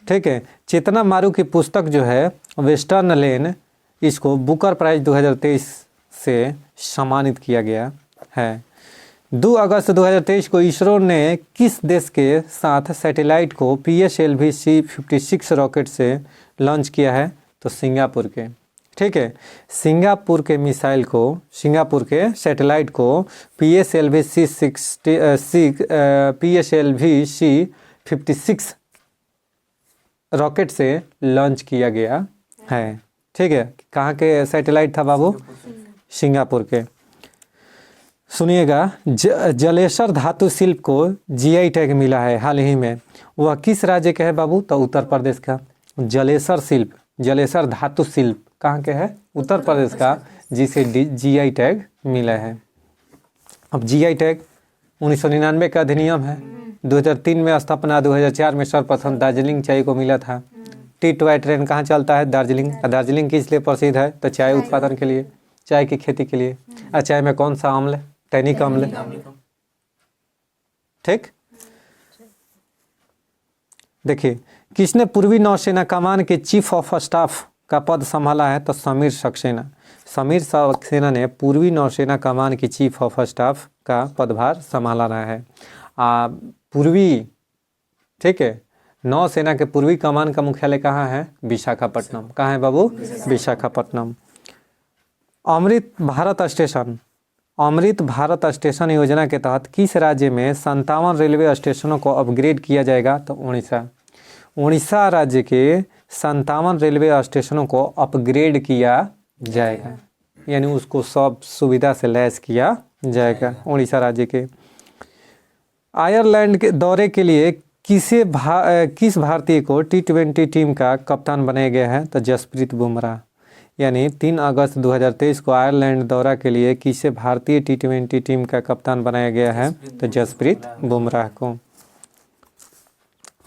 ठीक है, चेतना मारू की पुस्तक जो है वेस्टर्न लेन, इसको बुकर प्राइज 2023 से सम्मानित किया गया है। 2 अगस्त 2023 को इसरो ने किस देश के साथ सैटेलाइट को PSLV C56 रॉकेट से लॉन्च किया है? तो सिंगापुर के। ठीक है, सिंगापुर के सैटेलाइट को PSLV C56 रॉकेट से लॉन्च किया गया है। ठीक है, कहाँ के सैटेलाइट था बाबू? सिंगापुर के। सुनिएगा, जलेसर धातु शिल्प को GI टैग मिला है हाल ही में। वह किस राज्य के है बाबू? तो उत्तर प्रदेश का। जलेसर धातु शिल्प कहाँ के है? उत्तर प्रदेश का, जिसे GI टैग मिला है। अब GI टैग 1999 का अधिनियम है। 2003 में स्थापना, 2004 में सर्वप्रथम दार्जिलिंग चाय को मिला था। टी टॉय ट्रेन कहाँ चलता है? दार्जिलिंग किस लिए प्रसिद्ध है? तो चाय उत्पादन के लिए, चाय की खेती के लिए। और चाय में कौन सा अम्ल? टैनिक अम्ल। ठीक, देखिए, किसने पूर्वी नौसेना कमान के चीफ ऑफ स्टाफ का पद संभाला है? तो समीर सक्सेना ने पूर्वी नौसेना कमान की चीफ ऑफ स्टाफ का पदभार संभाला रहा है। पूर्वी, ठीक है, नौसेना के पूर्वी कमान का मुख्यालय कहाँ है? विशाखापट्टनम। कहाँ है बाबू? विशाखापट्टनम। अमृत भारत स्टेशन योजना के तहत किस राज्य में 57 रेलवे स्टेशनों को अपग्रेड किया जाएगा? तो उड़ीसा राज्य के 57 रेलवे स्टेशनों को अपग्रेड किया जाएगा। यानी उसको सब सुविधा से लैस किया जाएगा। उड़ीसा राज्य के आयरलैंड के दौरे के लिए किस भारतीय को T20 टीम का कप्तान बनाया गया है? तो जसप्रीत बुमराह। यानी 3 अगस्त 2023 को आयरलैंड दौरा के लिए किसे भारतीय T20 टीम का कप्तान बनाया गया है? तो जसप्रीत बुमराह को।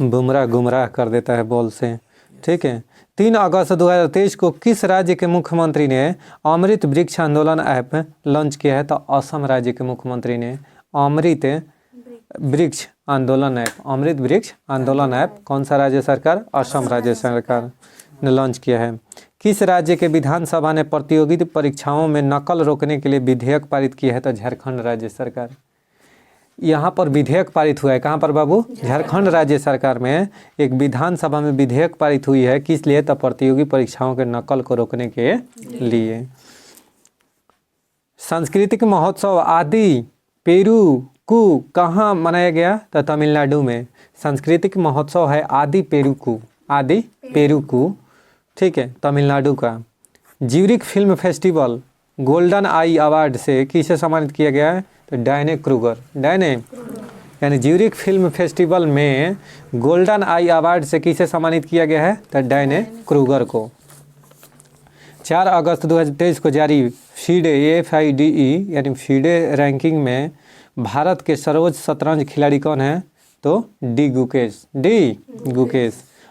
बुमराह गुमराह कर देता है बॉल से, ठीक है। 3 अगस्त 2023 को किस राज्य के मुख्यमंत्री ने अमृत वृक्ष आंदोलन ऐप लॉन्च किया है? तो असम राज्य के मुख्यमंत्री ने अमृत वृक्ष आंदोलन ऐप, अमृत वृक्ष आंदोलन ऐप कौन सा राज्य सरकार? असम राज्य सरकार ने लॉन्च किया है। किस राज्य के विधानसभा ने प्रतियोगी परीक्षाओं में नकल रोकने के लिए विधेयक पारित किया है? तो झारखंड राज्य सरकार। यहाँ पर विधेयक पारित हुआ है, कहाँ पर बाबू? झारखंड राज्य सरकार में एक विधानसभा में विधेयक पारित हुई है, किस लिए? तो प्रतियोगी परीक्षाओं के नकल को रोकने के लिए। सांस्कृतिक महोत्सव आदि पेरुकू कहाँ मनाया गया? तो तमिलनाडु में। सांस्कृतिक महोत्सव है आदि पेरुकू, ठीक है, तमिलनाडु का। ज्यूरिख फिल्म फेस्टिवल गोल्डन आई अवार्ड से किसे सम्मानित किया गया है? तो डायने क्रूगर। यानी ज्यूरिख फिल्म फेस्टिवल में गोल्डन आई अवार्ड से किसे सम्मानित किया गया है? तो डायने क्रूगर को। 4 अगस्त 2023 को जारी FIDE यानी FIDE रैंकिंग में भारत के सर्वोच्च शतरंज खिलाड़ी कौन है? तो डी गुकेश।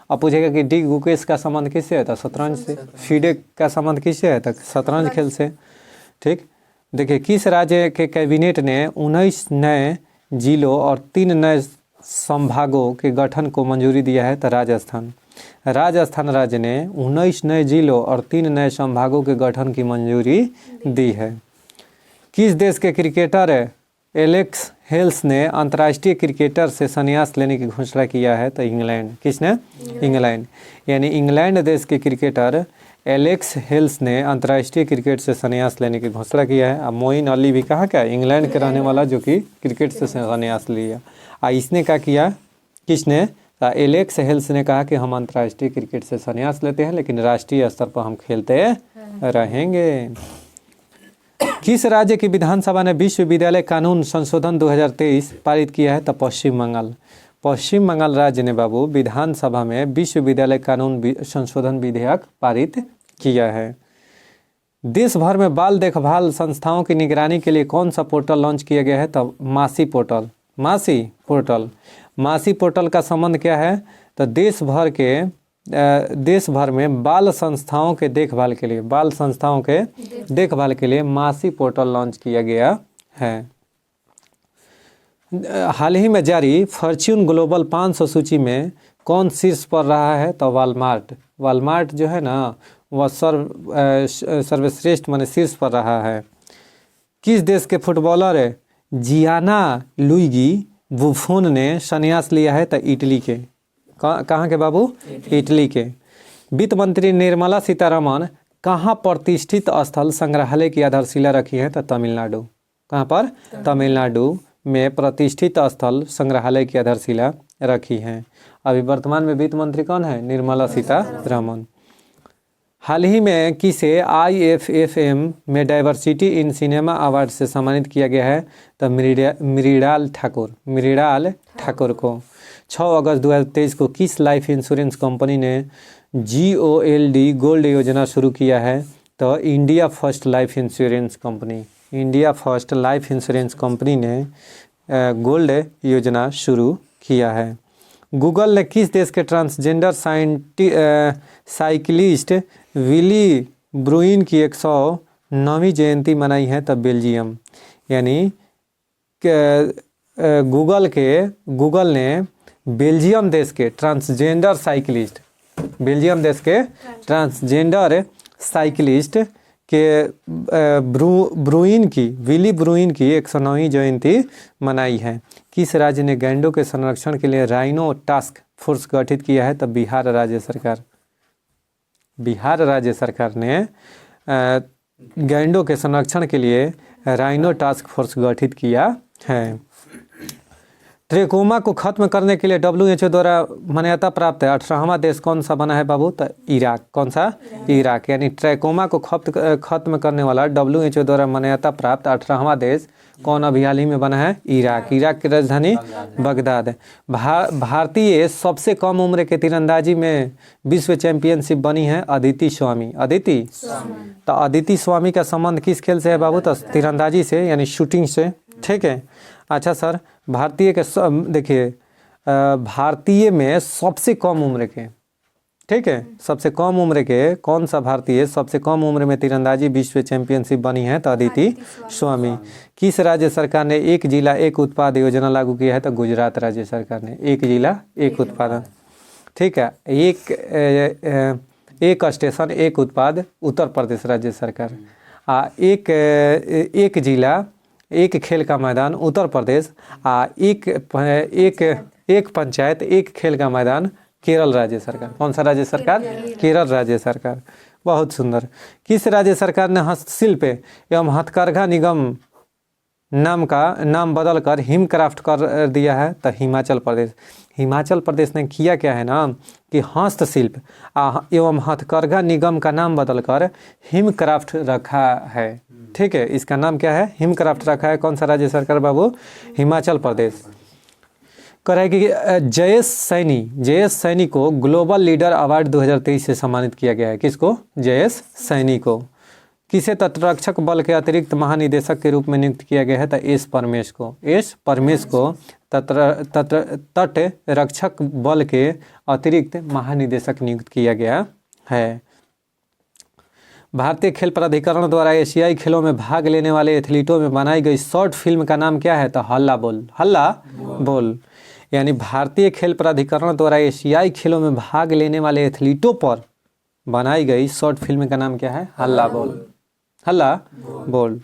अब पूछेगा कि डी गुकेश का संबंध किससे है? तो शतरंज से। FIDE का संबंध किससे है? तो शतरंज खेल से, ठीक। देखिए, किस राज्य के कैबिनेट ने 19 नए जिलों और 3 नए संभागों के गठन को मंजूरी दिया है? तो राजस्थान राज्य ने 19 नए जिलों और 3 नए संभागों के गठन की मंजूरी दी है। किस देश के क्रिकेटर एलेक्स हेल्स ने अंतर्राष्ट्रीय क्रिकेटर से संन्यास लेने की घोषणा किया है? तो इंग्लैंड। किसने? इंग्लैंड। यानी इंग्लैंड देश के क्रिकेटर एलेक्स हेल्स ने अंतर्राष्ट्रीय क्रिकेट से संन्यास लेने की घोषणा किया है। अब मोइन अली भी कहाँ का? इंग्लैंड के रहने वाला, जो कि क्रिकेट से संन्यास लिया। इसने क्या किया? किसने? एलेक्स हेल्स ने कहा कि हम अंतर्राष्ट्रीय क्रिकेट से संन्यास लेते हैं, लेकिन राष्ट्रीय स्तर पर हम खेलते रहेंगे। किस राज्य की विधानसभा ने विश्वविद्यालय कानून संशोधन 2023 पारित किया है? तो पश्चिम बंगाल राज्य ने बाबू विधानसभा में विश्वविद्यालय कानून संशोधन विधेयक पारित किया है। देश भर में बाल देखभाल संस्थाओं की निगरानी के लिए कौन सा पोर्टल लॉन्च किया गया है? तो मासी पोर्टल का संबंध क्या है? तो देश भर में बाल संस्थाओं के देखभाल के लिए मासी पोर्टल लॉन्च किया गया है। हाल ही में जारी फॉर्च्यून ग्लोबल 500 सूची में कौन शीर्ष पर रहा है? तो वालमार्ट जो है ना, वह सर्वश्रेष्ठ माने शीर्ष पर रहा है। किस देश के फुटबॉलर जियाना लुइगी बुफोन ने संन्यास लिया है? तो इटली के। कहाँ के बाबू? इटली के। वित्त मंत्री निर्मला सीतारमण कहाँ प्रतिष्ठित स्थल संग्रहालय की आधारशिला रखी है? तो तमिलनाडु। कहाँ पर? तमिलनाडु में प्रतिष्ठित स्थल संग्रहालय की आधारशिला रखी है। अभी वर्तमान में वित्त मंत्री कौन है? निर्मला सीतारमण। हाल ही में किसे IFFM में डाइवर्सिटी इन सिनेमा अवार्ड से सम्मानित किया गया है? तो मृणाल ठाकुर को। 6 अगस्त 2023 को किस लाइफ इंश्योरेंस कंपनी ने GOLD गोल्ड योजना शुरू किया है? तो India first life insurance company ने गोल्ड योजना शुरू किया है। गूगल ने किस देश के ट्रांसजेंडर साइकिलिस्ट विली ब्रुइन की 109वीं जयंती मनाई है? तो बेल्जियम। यानी गूगल ने बेल्जियम देश के ट्रांसजेंडर साइकिलिस्ट के विली ब्रुइन की 109वीं जयंती मनाई है। किस राज्य ने गैंडों के संरक्षण के लिए राइनो टास्क फोर्स गठित किया है? तो बिहार राज्य सरकार ने गैंडों के संरक्षण के लिए राइनो टास्क फोर्स गठित किया है। ट्रेकोमा को खत्म करने के लिए WHO द्वारा मान्यता प्राप्त है 18वां देश कौन सा बना है बाबू? तो इराक। कौन सा? इराक। यानी ट्रेकोमा को खत्म करने वाला WHO द्वारा मान्यता प्राप्त 18वां देश कौन अभी हाल ही में बना है? इराक। इराक की राजधानी बगदाद है। भारतीय सबसे कम उम्र के तीरंदाजी में विश्व चैंपियनशिप बनी है अदिति स्वामी। अदिति तो अदिति स्वामी का संबंध किस खेल से है बाबू? तो तीरंदाजी से, यानी शूटिंग से। ठीक है। अच्छा सर, भारतीय के देखिए भारतीय में सबसे कम उम्र के, ठीक है, सबसे कम उम्र के कौन सा भारतीय सबसे कम उम्र में तीरंदाजी विश्व चैंपियनशिप बनी है? तो अदिति स्वामी। किस राज्य सरकार ने एक जिला एक उत्पाद योजना लागू किया है? तो गुजरात राज्य सरकार ने एक जिला एक उत्पादन। ठीक है। एक स्टेशन एक उत्पाद पंजाब प्रदेश राज्य सरकार। एक जिला एक खेल का मैदान उत्तर प्रदेश। एक पंचायत एक खेल का मैदान केरल राज्य सरकार। कौन सा राज्य सरकार? केरल राज्य सरकार। बहुत सुंदर। किस राज्य सरकार ने हस्तशिल्प एवं हथकरघा निगम नाम बदलकर हिमक्राफ्ट कर दिया है? तो हिमाचल प्रदेश। हिमाचल प्रदेश ने किया क्या है ना कि हस्तशिल्प एवं हथकरघा निगम का नाम बदलकर हिमक्राफ्ट रखा है। ठीक है, इसका नाम क्या है? हिमक्राफ्ट रखा है। कौन सा राज्य सरकार बाबू? हिमाचल प्रदेश। कह रहा है कि जयेश सैनी को ग्लोबल लीडर अवार्ड 2023 से सम्मानित किया गया है। किसको? जयेश सैनी को। किसे तटरक्षक बल के अतिरिक्त महानिदेशक के रूप में नियुक्त किया गया है? तो एस परमेश को। एस परमेश को तट रक्षक बल के अतिरिक्त महानिदेशक नियुक्त किया गया है। भारतीय खेल प्राधिकरण द्वारा एशियाई खेलों में भाग लेने वाले एथलीटों में बनाई गई शॉर्ट फिल्म का नाम क्या है? तो हल्ला बोल। हल्ला बोल। यानी भारतीय खेल प्राधिकरण द्वारा एशियाई खेलों में भाग लेने वाले एथलीटों पर बनाई गई शॉर्ट फिल्म का नाम क्या है? हल्ला बोल। हल्ला बोल।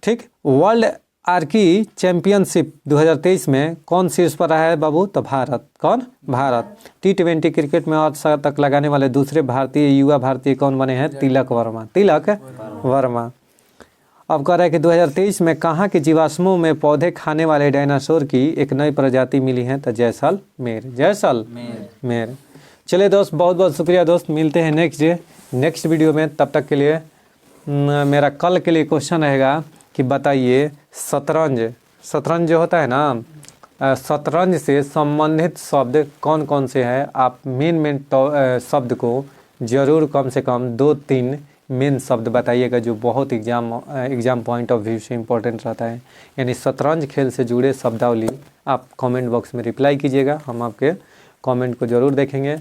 ठीक। वर्ल्ड आर्की चैंपियनशिप 2023 में कौन शीर्ष पर रहा है बाबू? तो भारत। कौन? भारत। T20 क्रिकेट में अर्धशतक लगाने वाले दूसरे युवा भारतीय कौन बने हैं? तिलक वर्मा। तिलक वर्मा। अब कह रहा है कि 2023 में कहाँ के जीवाश्मों में पौधे खाने वाले डायनासोर की एक नई प्रजाति मिली है? तो जैसलमेर। जैसलमेर। चलिए दोस्त, बहुत बहुत शुक्रिया दोस्त। मिलते हैं नेक्स्ट वीडियो में। तब तक के लिए मेरा कल के लिए क्वेश्चन रहेगा कि बताइए शतरंज जो होता है ना, शतरंज से संबंधित शब्द कौन कौन से हैं? आप मेन शब्द को जरूर कम से कम 2-3 मेन शब्द बताइएगा जो बहुत एग्जाम पॉइंट ऑफ व्यू से इम्पोर्टेंट रहता है। यानी शतरंज खेल से जुड़े शब्दावली आप कमेंट बॉक्स में रिप्लाई कीजिएगा, हम आपके कमेंट को ज़रूर देखेंगे।